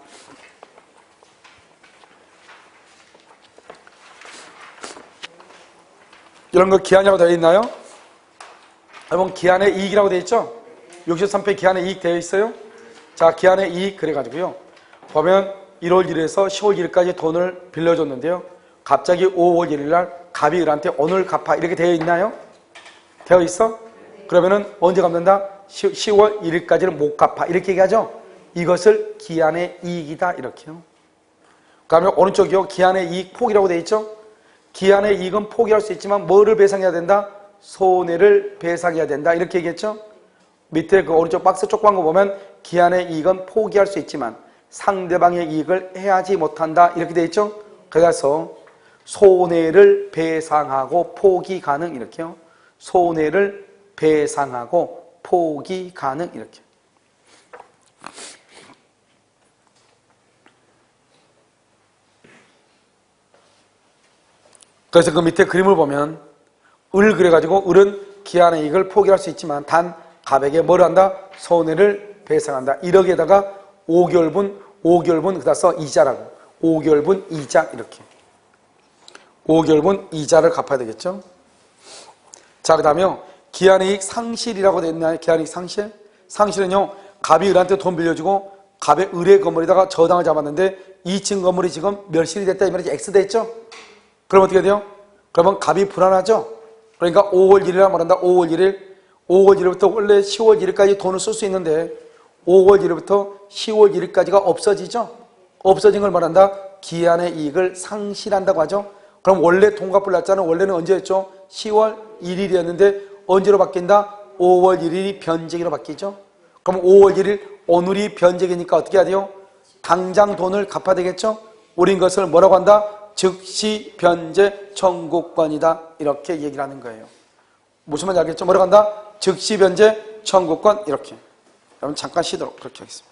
이런 거 기한이라고 되어 있나요? 여러분, 기한의 이익이라고 되어 있죠? 63페이지 기한의 이익 되어 있어요? 자, 기한의 이익 그래가지고요. 보면 1월 1일에서 10월 1일까지 돈을 빌려줬는데요. 갑자기 5월 1일 날 갑이 을한테 오늘 갚아 이렇게 되어 있나요? 되어 있어? 그러면은 언제 갚는다? 10월 1일까지는 못 갚아 이렇게 얘기하죠? 이것을 기한의 이익이다 이렇게요. 그 다음에 오른쪽이요. 기한의 이익 폭이라고 되어 있죠? 기한의 이익은 포기할 수 있지만 뭐를 배상해야 된다? 손해를 배상해야 된다 이렇게 얘기했죠? 밑에 그 오른쪽 박스 쪽 광고 보면 기한의 이익은 포기할 수 있지만 상대방의 이익을 해하지 못한다 이렇게 되어 있죠? 그래서 손해를 배상하고 포기 가능 이렇게요. 손해를 배상하고 포기 가능 이렇게. 그래서 그 밑에 그림을 보면 을 그래가지고 을은 기한의 이익을 포기할 수 있지만 단 갑에게 뭘 한다? 손해를 배상한다. 1억에다가 5개월분 그다 써 이자라고. 5개월분 이자 이렇게. 5개월분 이자를 갚아야 되겠죠. 자, 그 다음에 기한의 이익 상실이라고 되어 있나요? 기한의 이익 상실? 상실은요, 갑이 을한테 돈 빌려주고 갑의 을의 건물에다가 저당을 잡았는데 2층 건물이 지금 멸실이 됐다 이 말이지. X 됐죠? 그럼 어떻게 돼요? 그러면 갑이 불안하죠? 그러니까 5월 1일이라 말한다. 5월 1일. 5월 1일부터 원래 10월 1일까지 돈을 쓸 수 있는데 5월 1일부터 10월 1일까지가 없어지죠? 없어진 걸 말한다. 기한의 이익을 상실한다고 하죠? 그럼 원래 돈 갚을 날짜는 원래는 언제였죠? 10월 1일이었는데 언제로 바뀐다? 5월 1일이 변제기로 바뀌죠? 그럼 5월 1일 오늘이 변제기니까 어떻게 해야 돼요? 당장 돈을 갚아야 되겠죠? 우린 것을 뭐라고 한다? 즉시 변제 청구권이다 이렇게 얘기를 하는 거예요. 무슨 말인지 알겠죠? 뭐라고 한다? 즉시 변제 청구권 이렇게. 여러분 잠깐 쉬도록 그렇게 하겠습니다.